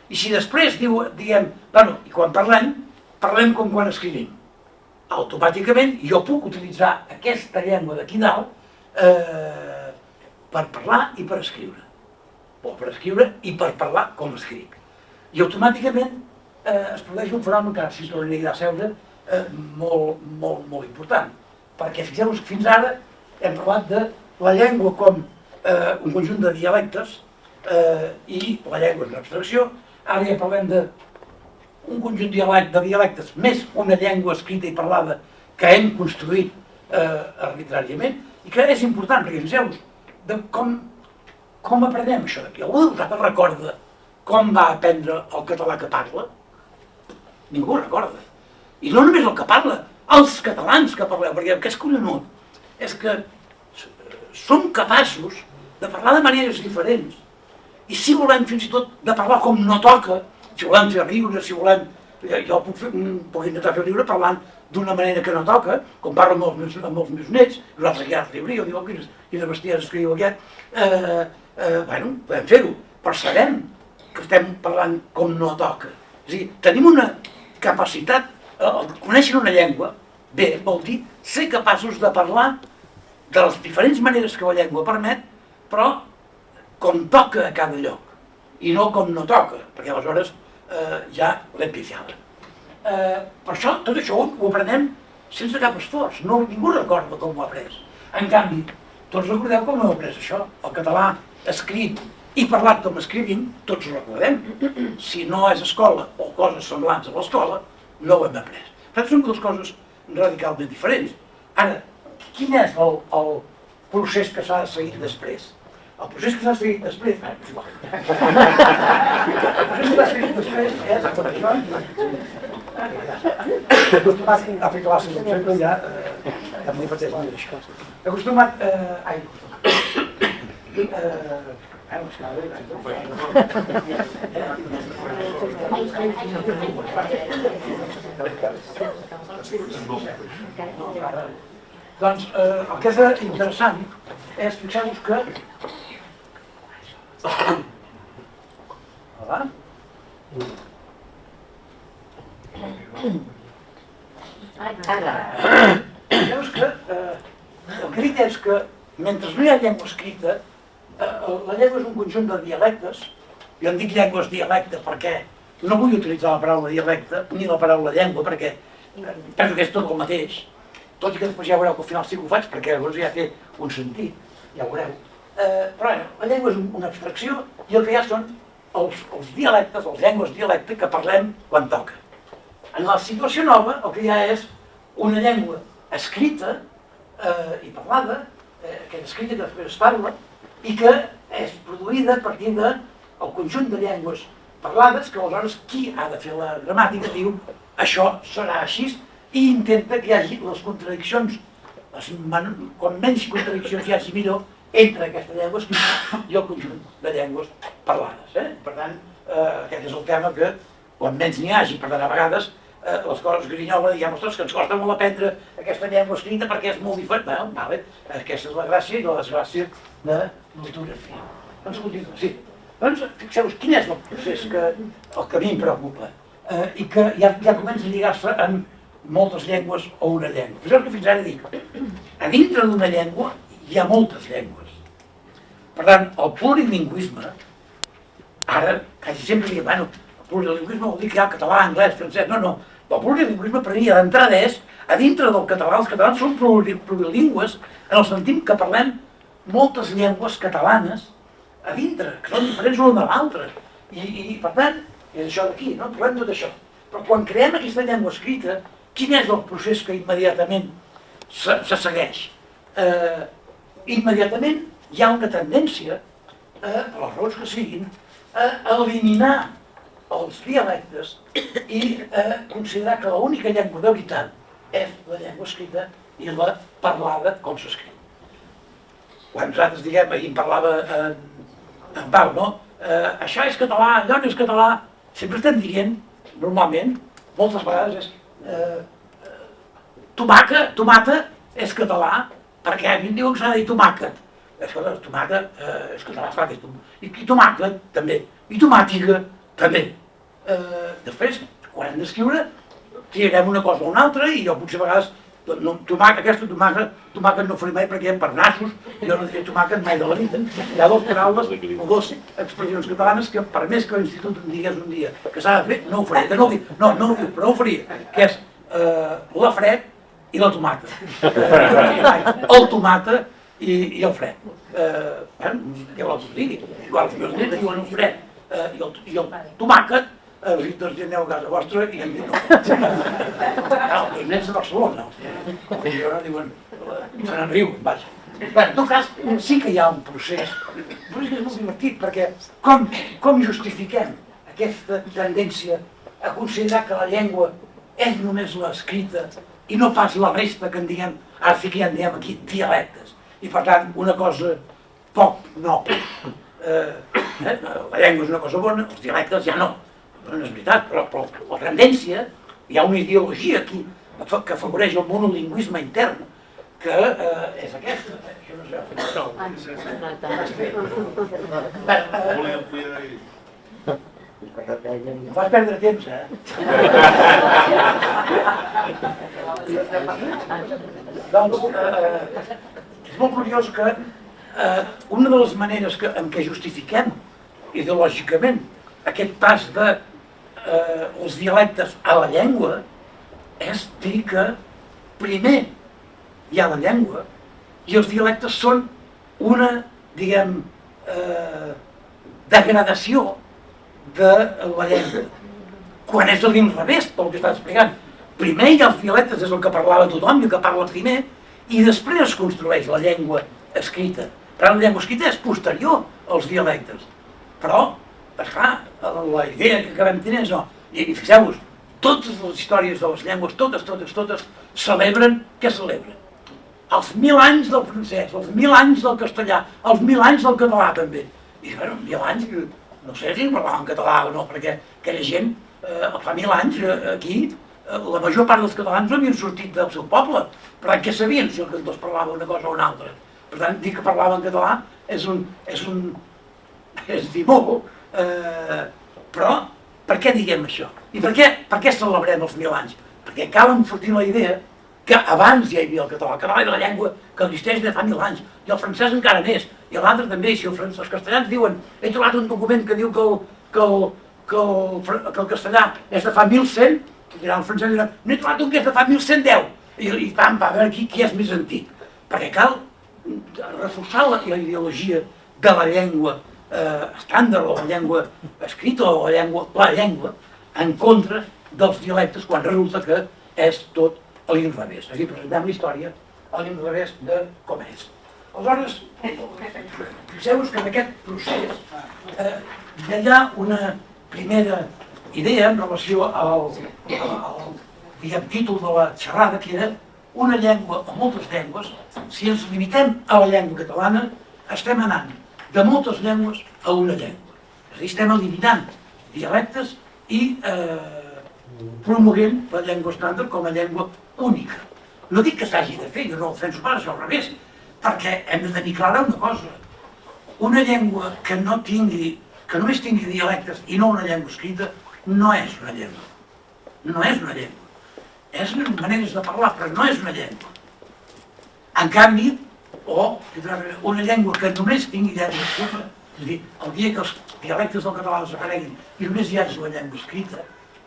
I si després diem, bueno, i quan parlem com quan escrivim. Automàticament jo puc utilitzar aquesta llengua d'aquí dalt per parlar i per escriure. O per escriure i per parlar com escric. I automàticament es produeix un fenomen que si tornaré a seure molt important. Perquè fixeu-vos que fins ara hem parlat de la llengua com un conjunt de dialectes i la llengua és una abstracció. Ara ja parlem d'un conjunt de dialectes més una llengua escrita i parlada que hem construït arbitràriament i que és important, perquè fixeu-vos de com aprenem això d'aquí. Algú de vosaltres recorda com va aprendre el català que parla? Ningú ho recorda. I no només el que parla, els catalans que parleu, perquè el que és collonut és que som capaços de parlar de maneres diferents i si volem fins i tot de parlar com no toca, si volem fer riure, si volem... Jo puc intentar fer riure parlant d'una manera que no toca, com parlo amb els meus nets, nosaltres ja riuríeu, diu, quines bestieses escriu aquest, bueno, podem fer-ho, però sabem que estem parlant com no toca. És a dir, tenim una capacitat, conèixer una llengua, bé, vol dir ser capaços de parlar de les diferents maneres que la llengua permet, però com toca a cada lloc, i no com no toca, perquè aleshores ja l'hem pifiada. Per això, tot això ho aprenem sense cap esforç, ningú recorda com ho ha après. En canvi, tots recordeu com ho heu après això, el català escrit i parlat com escrivim, tots ho recordem. Si no és escola o coses semblants a l'escola, no ho hem après. Per tant, són dues coses radicalment diferents. Ara, quin és el procés que s'ha de seguir després? El procés que s'ha de seguir després... El procés que s'ha de seguir després és... A fer classes com sempre ja m'hi pateix la mateixa. Acostumat... Ai, doncs el que és interessant és fixar-vos que... Hola? Veus que el que dic és que mentre no hi ha llengua escrita, la llengua és un conjunt de dialectes. Jo en dic llengües dialecte perquè no vull utilitzar la paraula dialecte ni la paraula llengua perquè penso que és tot el mateix, tot i que després ja veureu que al final sí que ho faig perquè llavors ja té un sentit, ja ho veureu. Però la llengua és una abstracció i el que hi ha són els dialectes, les llengües dialecte que parlem quan toca. En la situació nova el que hi ha és una llengua escrita i parlada, que és escrita que després es parla, i que és produïda a partir del conjunt de llengües parlades, que aleshores qui ha de fer la gramàtica diu això serà així i intenta que hi hagi les contradiccions, com menys contradiccions hi hagi millor entre aquesta llengua escrita i el conjunt de llengües parlades. Per tant, aquest és el tema que quan menys n'hi hagi, per tant a vegades les coses grinyoles, diguem, ostres, que ens costa molt aprendre aquesta llengua escrita perquè és molt diferent. Vale, aquesta és la gràcia i la desgràcia de l'ortografia. Doncs continua, sí. Doncs fixeu-vos quin és el procés que a mi em preocupa i que ja comença a lligar-se amb moltes llengües o una llengua. Fixeu-vos que fins ara dic, a dintre d'una llengua hi ha moltes llengües. Per tant, el plurilingüisme, ara quasi sempre dic, bueno, el plurilingüisme vol dir que hi ha català, anglès, francès, no. El plurilingüisme per mi d'entrada és, a dintre del català, els catalans són plurilingües en el sentit que parlem moltes llengües catalanes a dintre, que són diferents l'una de l'altra. I per tant, és això d'aquí, no? Parlem tot això. Però quan creem aquesta llengua escrita, quin és el procés que immediatament se segueix? Immediatament hi ha una tendència, per les raons que siguin, a eliminar els dialectes i considerar que l'única llengua de veritat és la llengua escrita i la parlada com s'escriu. Quan nosaltres diguem, ahir en parlava en Pau, no? Això és català, allò no és català, sempre estem dient, normalment, moltes vegades és tomata és català, perquè a mi em diuen que s'ha de dir tomàquet. Escolta, tomàquet és català, esclar que és tomàquet. I tomàquet, també. I tomàtiga, també. Després, quan hem d'escriure, triarem una cosa o una altra i jo potser a vegades, aquesta tomàquet no faré mai perquè hi ha pernassos, jo no diré tomàquet mai de la vida. Hi ha dues paraules o dues expressions catalanes que per més que l'institut em digués un dia que s'ha de fer, no ho faré, no ho dic, però ho faria, que és la fred i la tomata. El tomata i el fred. Ja ho digui, igual els meus nets diuen el fred i el tomàquet, els interns aneu a casa vostra i em diuen no. Els nets de Barcelona, i ara diuen, se n'enriuen, vaja. En tot cas, sí que hi ha un procés Però és que és molt divertit, perquè com justifiquem aquesta tendència a considerar que la llengua és només l'escrita i no pas la resta que en diem, ara sí que ja en diem aquí, dialectes. I per tant, una cosa poc noble. La llengua és una cosa bona, els dialectes ja no. No és veritat, però la tendència, hi ha una ideologia aquí que afavoreix el monolingüisme intern, que és aquesta. Això no sé. Em fas perdre temps, Doncs, és molt curiós que una de les maneres en què justifiquem ideològicament aquest pas dels dialectes a la llengua és dir que primer hi ha la llengua i els dialectes són una, diguem, degradació de la llengua. Quan és a l'inrevés, pel que estàs explicant. Primer hi ha els dialectes, és el que parlava tothom, i el que parla primer, i després es construeix la llengua escrita. Però la llengua escrita és posterior als dialectes. Però, esclar, la idea que acabem tenint és no. I fixeu-vos, totes les històries de les llengües, totes, celebren, què celebren? Els 1000 anys del francès, els 1000 anys del castellà, els 1000 anys del català també. I bueno, 1000 anys, no sé si parlaven català o no, perquè aquella gent, fa 1000 anys, aquí, la major part dels catalans no havien sortit del seu poble. Per tant, què sabien si el cantós parlava una cosa o una altra? Per tant, dir que parlaven català és dir molt, però per què diguem això? I per què celebrem els 1000 anys? Perquè cal enfortir la idea que abans ja hi havia el català. El català era la llengua que existeix de fa 1000 anys, i el francès encara més, i l'altre també. Si els castellans diuen, he trobat un document que diu que el castellà és de fa 1100, el francès dirà, n'he trobat un que és de fa 1110, i pam, a veure qui és més antic. Perquè cal reforçar la ideologia de la llengua estàndard, o la llengua escrita, o la llengua en contra dels dialectes, quan resulta que és tot a l'inrevés. És a dir, presentem la història a l'inrevés de com és. Aleshores, fixeu-vos que en aquest procés hi ha una primera idea en relació al títol de la xerrada, que era una llengua o moltes llengües. Si ens limitem a la llengua catalana, estem anant de moltes llengües a una llengua. És a dir, estem eliminant dialectes i promovent la llengua estàndard com a llengua única. No dic que s'hagi de fer, jo no ho defenso pas, al revés, perquè hem de tenir clara una cosa. Una llengua que només tingui dialectes i no una llengua escrita, no és una llengua. No és una llengua. És maneres de parlar, però no és una llengua. En canvi, una llengua que només tingui llengua escrita, és a dir, el dia que els dialectes del català desapareguin i només hi hagi la llengua escrita,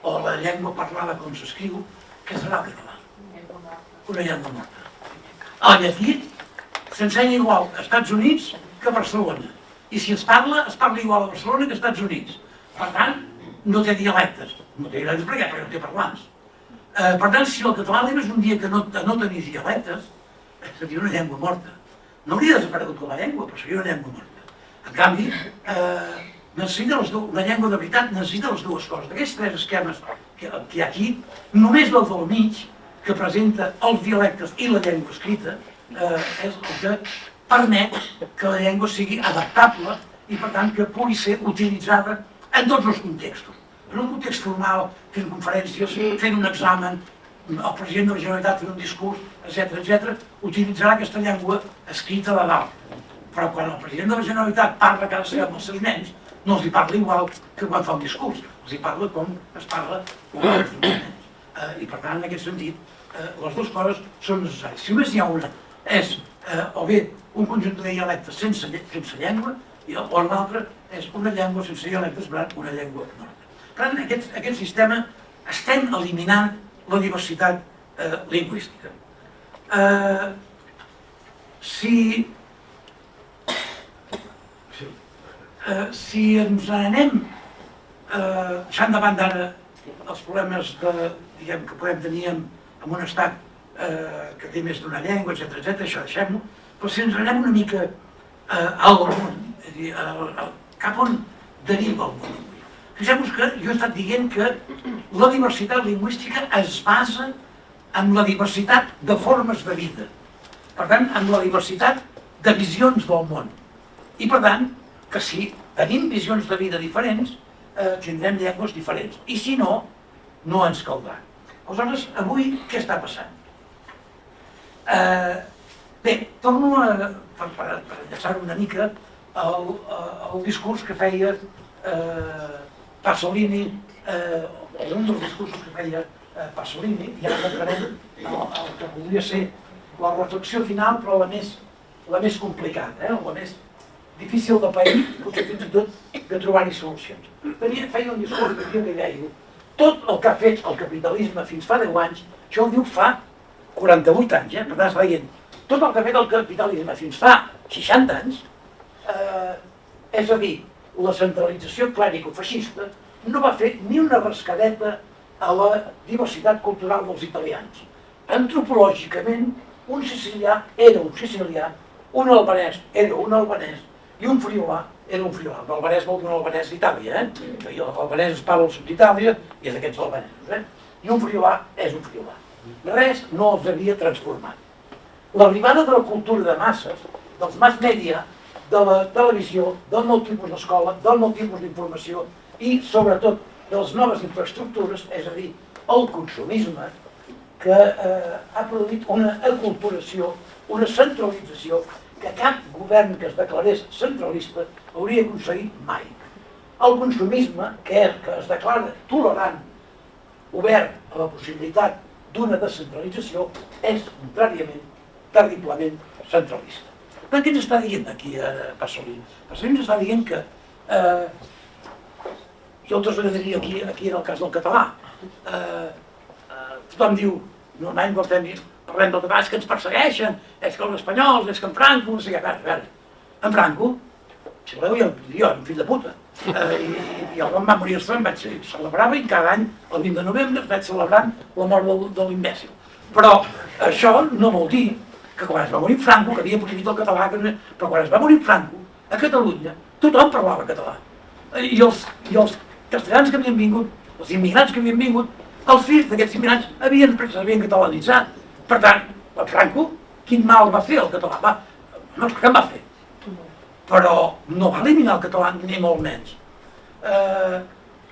o la llengua parlada com s'escriu, què serà el català? Una llengua morta. El llatí s'ensenya igual als Estats Units que a Barcelona. I si es parla igual a Barcelona que als Estats Units. Per tant, no té dialectes. No té dialectes perquè no té parlants. Per tant, si el català arribés un dia que no tenís dialectes, seria una llengua morta. No hauria desaparegut com a llengua, però seria una llengua morta. En canvi, una llengua de veritat necessita les dues coses. D'aquests tres esquemes que hi ha aquí, només el del mig, que presenta els dialectes i la llengua escrita, és el que permet que la llengua sigui adaptable i, per tant, que pugui ser utilitzada en tots els contextos. En un context formal, fent conferències, fent un examen, el president de la Generalitat fent un discurs, etc., utilitzarà aquesta llengua escrita de dalt. Però quan el president de la Generalitat parla cada vegada amb els seus nens, no els hi parla igual que quan fa un discurs, els hi parla com es parla amb els nens. I per tant, en aquest sentit, les dues coses són necessàries. Si només n'hi ha una, és o bé un conjunt de dialectes sense llengua, o l'altre és una llengua sense dialectes, una llengua morta. Per tant, en aquest sistema estem eliminant la diversitat lingüística. Si ens anem deixant de banda ara els problemes que podem tenir en un estat que té més d'una llengua, etc., això deixem-ho, però si ens anem una mica al món, És a dir, cap on deriva el món avui. Fixeu-vos que jo he estat dient que la diversitat lingüística es basa en la diversitat de formes de vida. Per tant, en la diversitat de visions del món. I per tant, que si tenim visions de vida diferents, tindrem llengües diferents. I si no, no ens caldrà. Aleshores, avui què està passant? Bé, torno per enllaçar una mica el discurs que feia Pasolini, o un dels discursos que feia Pasolini, i ara entrarem el que podria ser la reflexió final, però la més complicada, la més difícil de pair, potser fins i tot de trobar-hi solucions. Feia un discurs que deia tot el que ha fet el capitalisme fins fa 10 anys, això ho diu fa 48 anys, per tant està dient, tot el que ha fet el capitalisme fins fa 60 anys, és a dir, la centralització clerico-feixista no va fer ni una rascadeta a la diversitat cultural dels italians. Antropològicament, un sicilià era un sicilià, un albanès era un albanès i un friulà era un friulà. L'albanès vol dir un albanès d'Itàlia, l'albanès es parla al sud d'Itàlia i és d'aquests albanesos, i un friulà és un friulà. Res no els havia transformat. L'arribada de la cultura de masses, dels mass media, de la televisió, del nou tipus d'escola, del nou tipus d'informació i, sobretot, de les noves infraestructures, és a dir, el consumisme, que ha produït una aculturació, una centralització que cap govern que es declarés centralista hauria aconseguit mai. El consumisme, que es declara tolerant, obert a la possibilitat d'una descentralització, és, contràriament, terriblement centralista. Per què ens està dient aquí Pasolini? Pasolini ens està dient que, jo el traslladaria aquí en el cas del català, tothom diu, normalment quan parlem del català és que ens persegueixen, és que els espanyols, és que en Franco, no sé què, a veure, en Franco, si voleu, jo era un fill de puta, i el vam morir-se, em vaig celebrar i cada any, el 20 de novembre, vaig celebrant la mort de l'imbècil. Però això no vol dir que quan es va morir Franco, que havia prohibit el català, però quan es va morir Franco, a Catalunya, tothom parlava català. I els castellans que havien vingut, els immigrants que havien vingut, els fills d'aquests immigrants s'havien catalanitzat. Per tant, el Franco, quin mal va fer el català? Què en va fer? Però no va eliminar el català ni molt menys.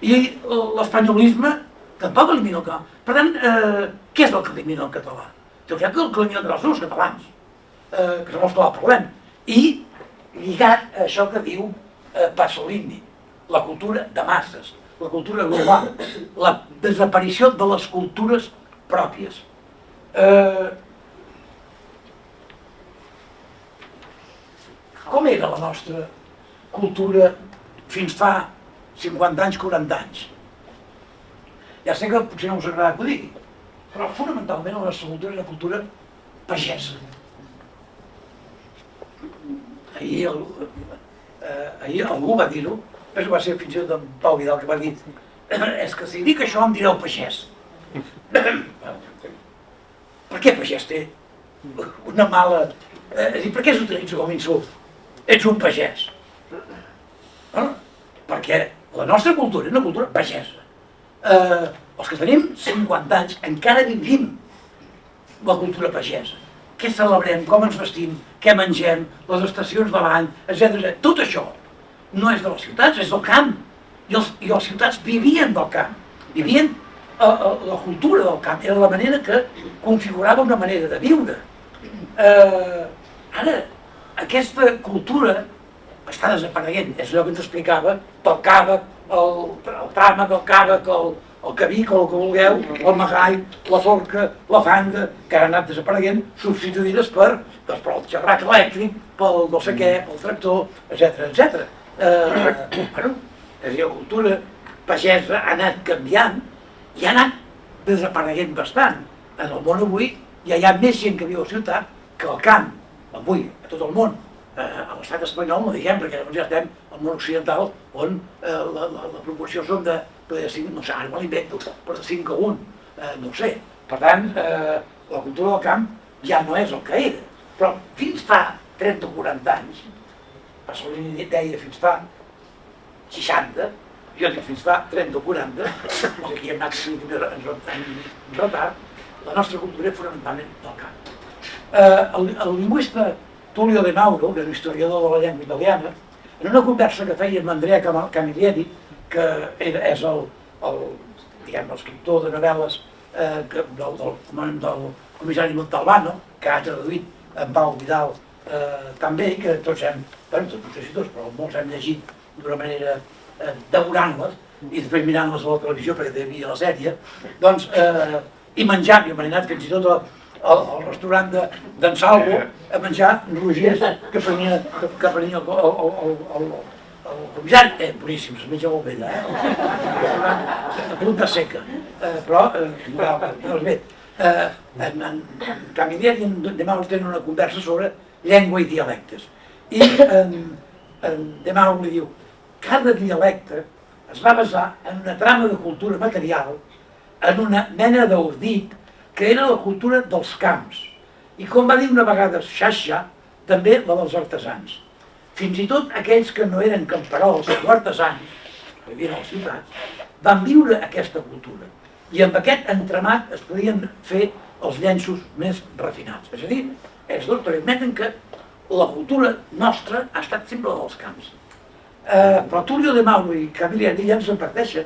I l'espanyolisme tampoc elimina el català. Per tant, què és el que elimina el català? Jo crec que el que elimina els nous catalans, que som els que la parlem. I lligat a això que diu Pasolini, la cultura de masses, la cultura global, la desaparició de les cultures pròpies. Com era la nostra cultura fins fa 50 anys, 40 anys? Ja sé que potser no us agrada que ho digui, però fonamentalment la nostra cultura és una cultura pagesa. Ahir algú va dir-ho, però va ser fins i tot en Pau Vidal que va dir és que si dic això em direu pagès. Per què pagès té una mala... És a dir, per què s'utilitza com insult? Ets un pagès. Perquè la nostra cultura és una cultura pagesa. Els que tenim 50 anys encara vivim la cultura pagesa. Què celebrem, com ens vestim, què mengem, les estacions de l'any, etc. Tot això no és de les ciutats, és del camp. I les ciutats vivien del camp, vivien la cultura del camp, era la manera que configurava una manera de viure. Ara, aquesta cultura està desapareguent, és allò que ens explicava, del càvec, el tràmec, el càvec, el cabic, el que vulgueu, el magall, la forca, la fanga, que han anat desapareguent, substituïdes per el xerrac elèctric, pel no sé què, pel tractor, etc. Bueno, és a dir, la cultura pagesa ha anat canviant i ha anat desapareguent bastant. En el món avui ja hi ha més gent que viu a la ciutat que al camp, avui, a tot el món. A l'estat espanyol no diguem, perquè llavors ja estem al món occidental on la proporció són de 5, no sé, ara me l'invento, però de 5 a 1, no ho sé. Per tant, la cultura del camp ja no és el que era. Però fins fa 30 o 40 anys, Pasolini deia fins fa 60, jo dic fins fa 30 o 40, aquí hem anat en retard, la nostra cultura és fonamentalment del cant. El lingüista Tullio De Mauro, que és l'historiador de la llengua italiana, en una conversa que feia amb Andrea Camilleri, que és l'escriptor de novel·les del comissari Montalbano, que ha traduït en Pau Vidal també, que tots hem, potser sí tots, però molts hem llegit d'una manera devorant-les i després mirant-les a la televisió perquè hi havia la sèrie, doncs, i menjant, jo m'he anat fins i tot al restaurant d'en Salvo a menjar rogers que prenia el comissari, boníssim, es menja molt bé allà, a punta seca, però bé, en Camilleri i en De Mauro tenen una conversa sobre llengua i dialectes, i en De Mauro li diu: cada dialecte es va basar en una trama de cultura material, en una mena d'ordit que era la cultura dels camps, i com va dir una vegada Xaixa, també la dels artesans. Fins i tot aquells que no eren camperols o artesans, que vivien a les ciutats, van viure aquesta cultura, i amb aquest entramat es podien fer els llenços més refinats. És a dir, els dos permeten que la cultura nostra ha estat sempre la dels camps. Però Tullio De Mauro i Camilleri ja ens adverteixen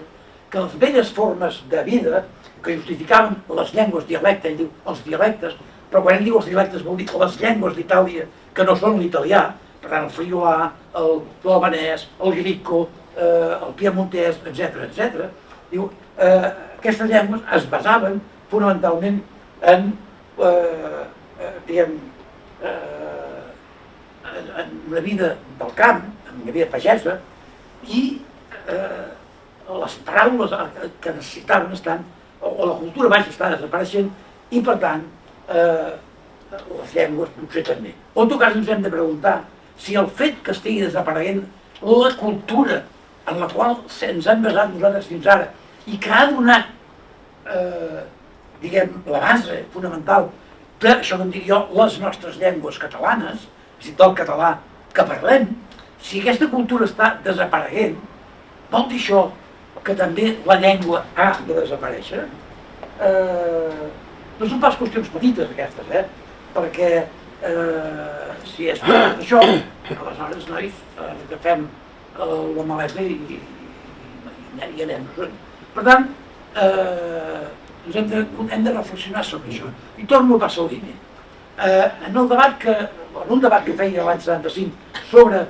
que les velles formes de vida que justificaven les llengües dialecte, ell diu els dialectes, però quan ell diu els dialectes vol dir les llengües d'Itàlia que no són l'italià, per tant el friolà, l'albanès, el grico, el piemontès, etc. Diu, aquestes llengües es basaven fonamentalment en, diguem, en una vida del camp, en una vida pagesa, i les paraules que necessitaven estan, o la cultura baixa està desapareixent, i per tant les llengües potser també. En tot cas ens hem de preguntar si el fet que estigui desapareguent la cultura en la qual ens hem basat nosaltres fins ara i que ha donat, diguem, la base fonamental d'això que em dic jo, les nostres llengües catalanes, és a dir, del català que parlem, si aquesta cultura està desapareguent, vol dir això que també la llengua ha de desaparèixer? No són pas qüestions petites aquestes, perquè si és això, aleshores, nois, agafem la maleta i anem. Per tant, hem de reflexionar sobre això. I torno a Pasolini. En un debat que feia l'any 75 sobre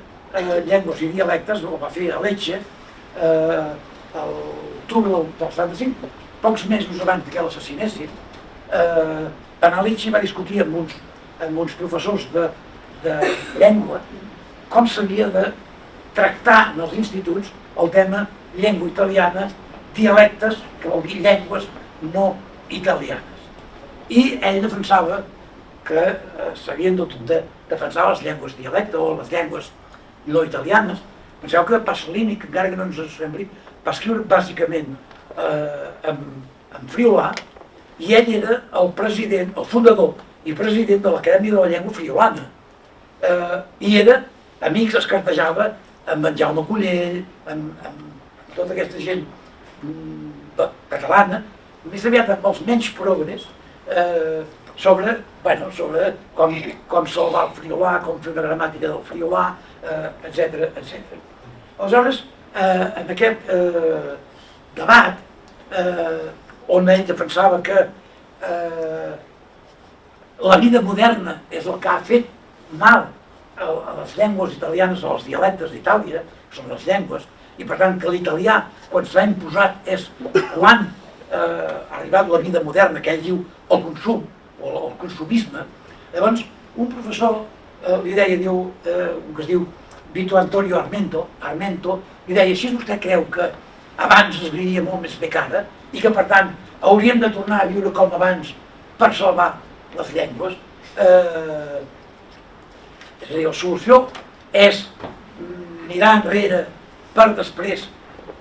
llengües i dialectes, el va fer a Lecce, a l'octubre del 75, pocs mesos abans que l'assassinessin, en Lecce va discutir amb uns professors de llengua com s'havia de tractar en els instituts el tema llengua italiana, dialectes, que vol dir llengües no italianes. I ell defensava que s'havien de defensar les llengües dialecte o les llengües no italianes. Penseu que Pasolini, que encara que no ens sembli, va escriure bàsicament en friolà, i ell era el president, el fundador i president de l'Acadèmia de la Llengua Friolana. I era, amics, es cartejava amb en Jaume Collell, amb tota aquesta gent catalana, més aviat amb els menys progres, sobre com salvar el friolà, com fer una gramàtica del friolà, etc. Aleshores, en aquest debat, on ell defensava que la vida moderna és el que ha fet mal a les llengües italianes o als dialectes d'Itàlia, que són les llengües, i per tant que l'italià, quan s'ha imposat, és quan ha arribat la vida moderna, que ell diu el consum, o el consumisme. Llavors, un professor li deia, que es diu Vito Antonio Armento, li deia, si vostè creu que abans es vivia molt més bé que ara, i que per tant hauríem de tornar a viure com abans per salvar les llengües, és a dir, la solució és mirar enrere per després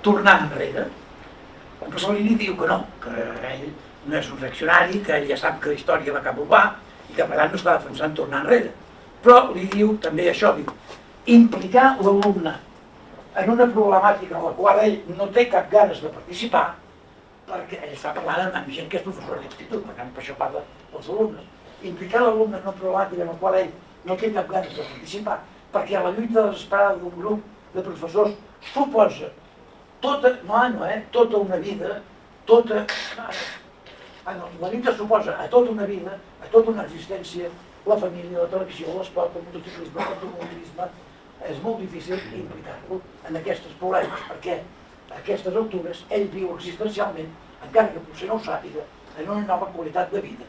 tornar enrere. El Pasolini diu que no, que ell no és un reaccionari, que ell ja sap que la història va cap on va i que per tant no està defensant tornar enrere. Però li diu també això, diu, implicar l'alumne en una problemàtica en la qual ell no té cap ganes de participar, perquè ell està parlant amb gent que és professor d'institut, per tant, per això parla dels alumnes. Implicar l'alumne en una problemàtica en la qual ell no té cap ganes de participar, perquè la lluita desesperada d'un grup de professors suposa tota una vida, la lluita suposa a tota una vida, a tota una existència, la família, la televisió, l'esport, el motociclisme, l'automobilisme. És molt difícil implicar-lo en aquests problemes, perquè a aquestes altures ell viu existencialment, encara que potser no ho sàpiga, en una nova qualitat de vida.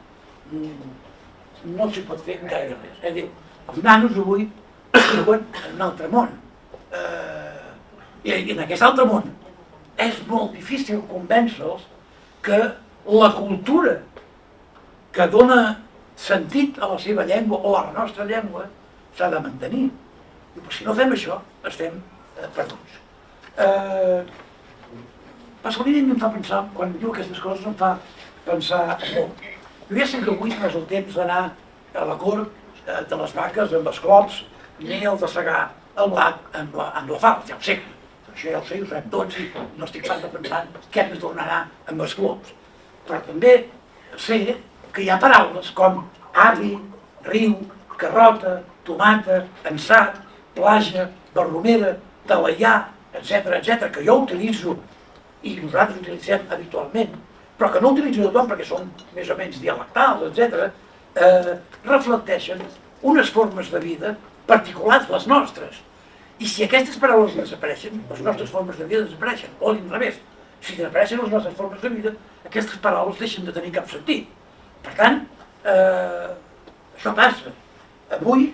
No s'hi pot fer gaire res. Diu, els nanos avui viuen en un altre món. I en aquest altre món és molt difícil convèncer-los que la cultura que dona sentit a la seva llengua o a la nostra llengua s'ha de mantenir. I si no fem això, estem perduts. Pasolini em fa pensar, quan diu aquestes coses em fa pensar molt. Jo ja sempre avui no és el temps d'anar a la cort de les vaques amb esclops, ni el de segar el blat amb la falç, ja ho sé. Això ja ho sé, ho sabem tots i no estic pas pensant què ens tornarà amb esclops. Però també sé que hi ha paraules com avi, riu, carrota, tomata, ansat, plaja, barromera, talaià, etc., que jo utilitzo i nosaltres utilitzem habitualment, però que no utilitzo tothom perquè són més o menys dialectals, etc., reflecteixen unes formes de vida particulars, les nostres. I si aquestes paraules desapareixen, les nostres formes de vida desapareixen, o a l'inrevés. Si desapareixen les nostres formes de vida, aquestes paraules deixen de tenir cap sentit. Per tant, això passa. Avui,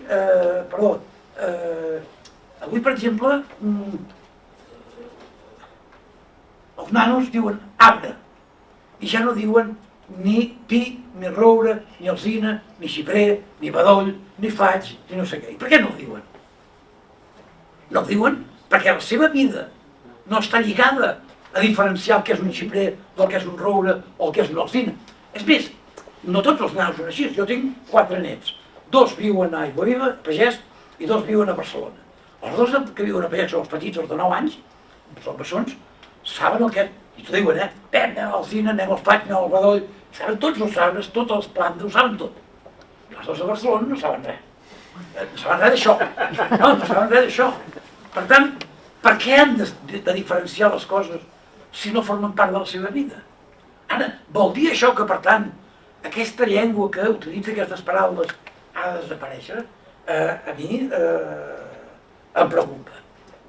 per exemple, els nanos diuen arbre, i ja no diuen ni pi, ni roure, ni alzina, ni xiprer, ni bedoll, ni faig, ni no sé què. I per què no ho diuen? No ho diuen perquè la seva vida no està lligada a diferenciar el que és un xiprer del que és un roure o el que és una alzina. És més, no tots els nanos són així. Jo tinc 4 nets. 2 viuen a Aiguaviva, a Pagès, i 2 viuen a Barcelona. Els 2 que viuen a Pagès són els petits, els de 9 anys, són bessons, saben el que és. I t'ho diuen, Pep, anem a l'alzina, anem al faig, anem al bedoll. Saben tots els arbres, tots els plantes, ho saben tot. Els 2 de Barcelona no saben res. No saben res d'això. No saben res d'això. Per tant, per què han de diferenciar les coses si no formen part de la seva vida? Ara, vol dir això que, per tant, aquesta llengua que utilitza aquestes paraules ha de desaparèixer? A mi em preocupa.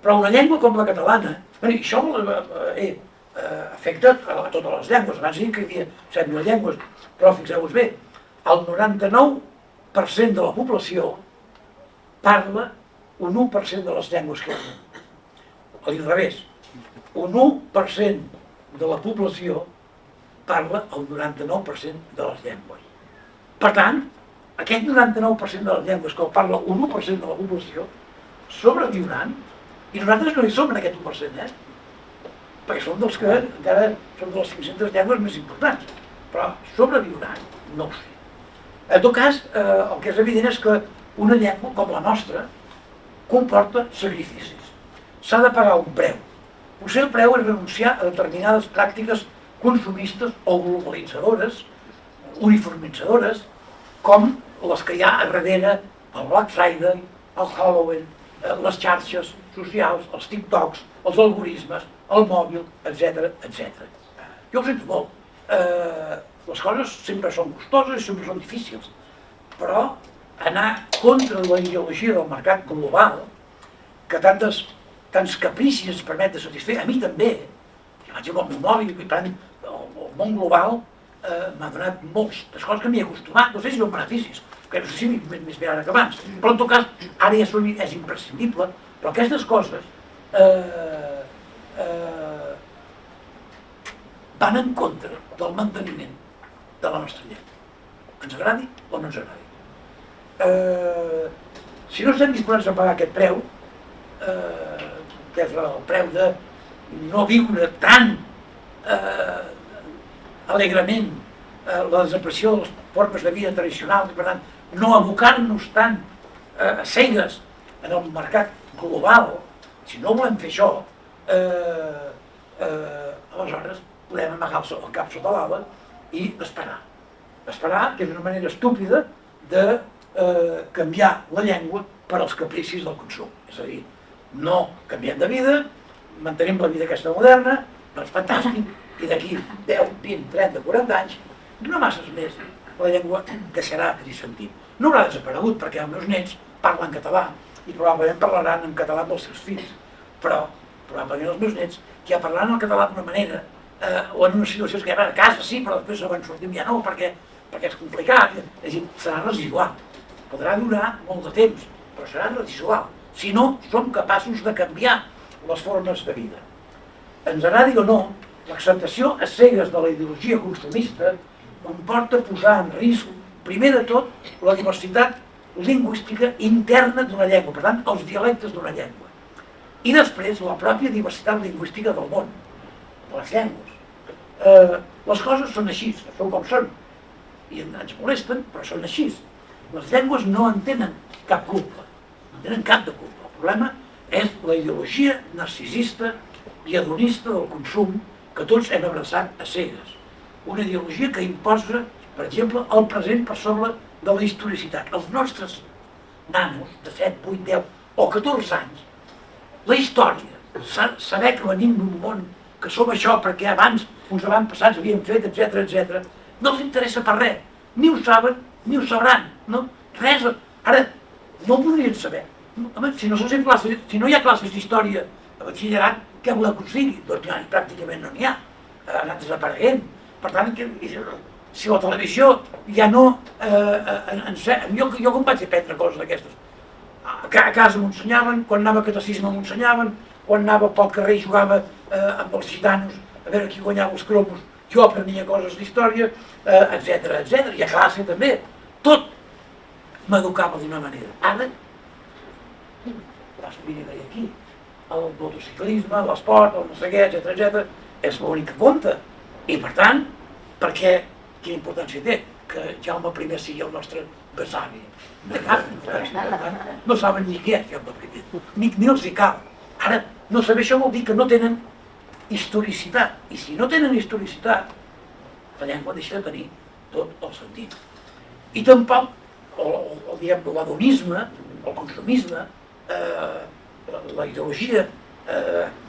Però una llengua com la catalana, i això afecta a totes les llengües. Abans dic que hi havia 7.000 llengües, però fixeu-vos bé, el 99% de la població parla un 1% de les llengües que hi ha. A l'inrevés, un 1% de la població parla el 99% de les llengües. Per tant, aquest 99% de les llengües que parla un 1% de la població sobreviuran, i nosaltres no hi som en aquest 1%, perquè som dels que encara som de les 500 llengües més importants, però sobreviuran, no ho sé. En tot cas, el que és evident és que una llengua com la nostra comporta sacrificis. S'ha de pagar un preu. Potser el preu és renunciar a determinades pràctiques consumistes o globalitzadores, uniformitzadores, com les que hi ha a darrere el Black Friday, el Halloween, les xarxes socials, els TikToks, els algoritmes, el mòbil, etc. Jo ho sento molt. Les coses sempre són costoses i sempre són difícils, però anar contra la ideologia del mercat global, que tants capricis ens permet de satisfer, a mi també, jo vaig amb el meu mòbil, i per tant, el món global m'ha donat moltes coses que m'hi he acostumat, no sé si són beneficis, que no sé si més bé ara que abans, però en tot cas, ara ja és imprescindible, però aquestes coses van en contra del manteniment de la nostra llengua, ens agradi o no ens agradi. Si no estem disposats a pagar aquest preu, que és el preu de no viure tan alegrement la desaparició de les formes de vida tradicionals, i per tant no abocar-nos tant a cegues en el mercat global, si no volem fer això, aleshores podem amagar el cap sota l'ala i esperar. Esperar, que és una manera estúpida de canviar la llengua per als capricis del consum. És a dir, no canviem de vida, mantenim la vida aquesta moderna, doncs fantàstic, i d'aquí 10, 20, 30, 40 anys, no masses més, la llengua deixarà de tenir sentit. No haurà desaparegut, perquè els meus nets parlen català i probablement parlaran en català amb els seus fills, però probablement els meus nets ja parlaran el català d'una manera o en unes situacions que ja van a casa sí, però després no van sortir ja no, perquè és complicat, és a dir, serà residual. Podrà durar molt de temps, però serà residual, si no som capaços de canviar les formes de vida. Ens agradi o no, l'acceptació a cegues de la ideologia consumista comporta posar en risc, primer de tot, la diversitat lingüística interna d'una llengua, per tant, els dialectes d'una llengua. I després, la pròpia diversitat lingüística del món, de les llengües. Les coses són així, són com són, i ens molesten, però són així. Les llengües no en tenen cap culpa, no en tenen cap de culpa. El problema és la ideologia narcisista i hedonista del consum que tots hem abraçat a cegues. Una ideologia que imposa, per exemple, el present per sobre de la historicitat. Els nostres nanos de 7, 8, 10 o 14 anys, la història, saber que venim d'un món, que som això perquè abans uns avantpassats havien fet, etc., no els interessa per res. Ni ho saben, ni ho sabran. No? Res. Ara, no ho podrien saber. Home, si no hi ha classes d'història a batxillerat, què voleu que ho sigui? Doncs pràcticament no n'hi ha. Ha anat desapareguent. Per tant, si la televisió ja no... Jo com vaig aprendre coses d'aquestes? A casa m'ensenyaven, quan anava a catecisme m'ensenyaven, quan anava pel carrer i jugava amb els gitanos a veure qui guanyava els cromos, jo aprenia coses d'història, etc. I a classe també. Tot m'educava d'una manera. Ara, la sobirania aquí, el motociclisme, l'esport, el no sé què, etc., és l'únic que compta. I per tant, per què, quina importància té que Jaume I sigui el nostre besavi? De cap importància. No saben ni què és Jaume I, ni els hi cal. Ara, no saber això vol dir que no tenen historicitat. I si no tenen historicitat, la llengua deixa de tenir tot el sentit. I tampoc l'adonisme, el consumisme, la ideologia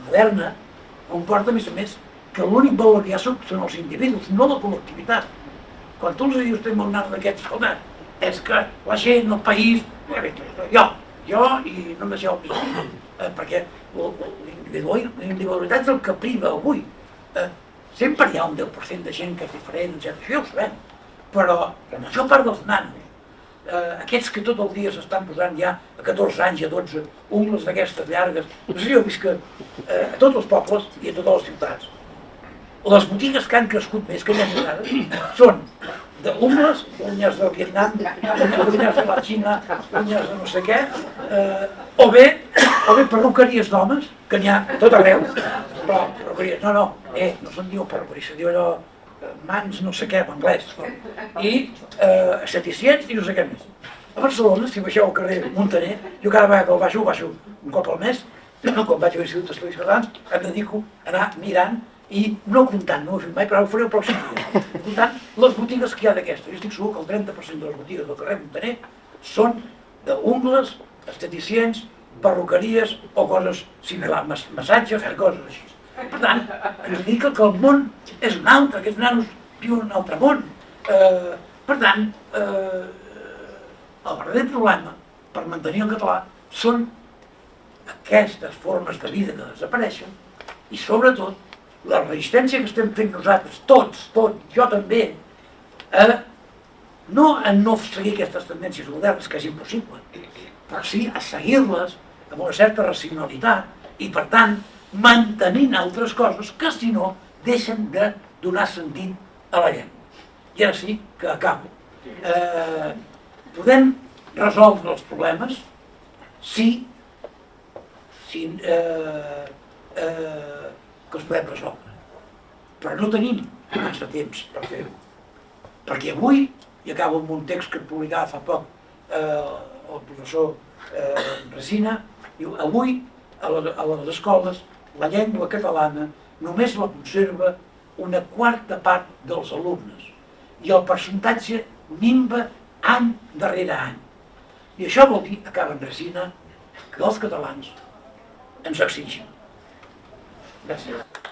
moderna comporta, a més, que l'únic valor que hi ha són els individus, no la col·lectivitat. Quan tu els dius estem molt nano d'aquests, escolta, és que la gent, el país, jo i no em deixeu més, perquè l'individualitat és el que priva avui. Sempre hi ha un 10% de gent que és diferent, etc. Això ja ho sabem, però la major part dels nanos, aquests que tot el dia s'estan posant ja a 14 anys i a 12 ungles d'aquestes llargues, no sé si heu vist que a tots els pobles i a totes les ciutats, les botigues que han crescut més que llargades són d'ungles, unyes del Vietnam, unyes de la Xina, unyes de no sé què, o bé perruqueries d'homes, que n'hi ha a tot arreu, però perruqueries, no se'n diu perruqueria, se diu allò, mans no sé què, en anglès, i estheticients i no sé què més. A Barcelona, si baixeu al carrer Muntaner, jo cada vegada que el baixo un cop al mes, quan vaig a l'Institut d'Estudis Catalans, em dedico a anar mirant i no comptant, no ho he fet mai, però ho faré el pròxim dia, comptant les botigues que hi ha d'aquestes. Jo estic segur que el 30% de les botigues del carrer Muntaner són d'ungles, esteticients, perruqueries o coses similars, massatges i coses així. Per tant, ens indica que el món és un altre, aquests nanos viuen en un altre món. Per tant, el verdader problema per mantenir el català són aquestes formes de vida que desapareixen i, sobretot, la resistència que estem fent nosaltres, tots, jo també, no a no seguir aquestes tendències modernes, que és impossible, però sí a seguir-les amb una certa racionalitat i, per tant, mantenint altres coses que, si no, deixen de donar sentit a la llengua. I ara sí que acabo. Podem resoldre els problemes que els podem resoldre. Però no tenim massa temps per fer-ho. Perquè avui, i acabo amb un text que publicava fa poc el professor Resina, Diu, avui a les escoles la llengua catalana només la conserva una quarta part dels alumnes i el percentatge minva any darrere any. I això vol dir, acaba en resina, que els catalans ens extingim. Gràcies.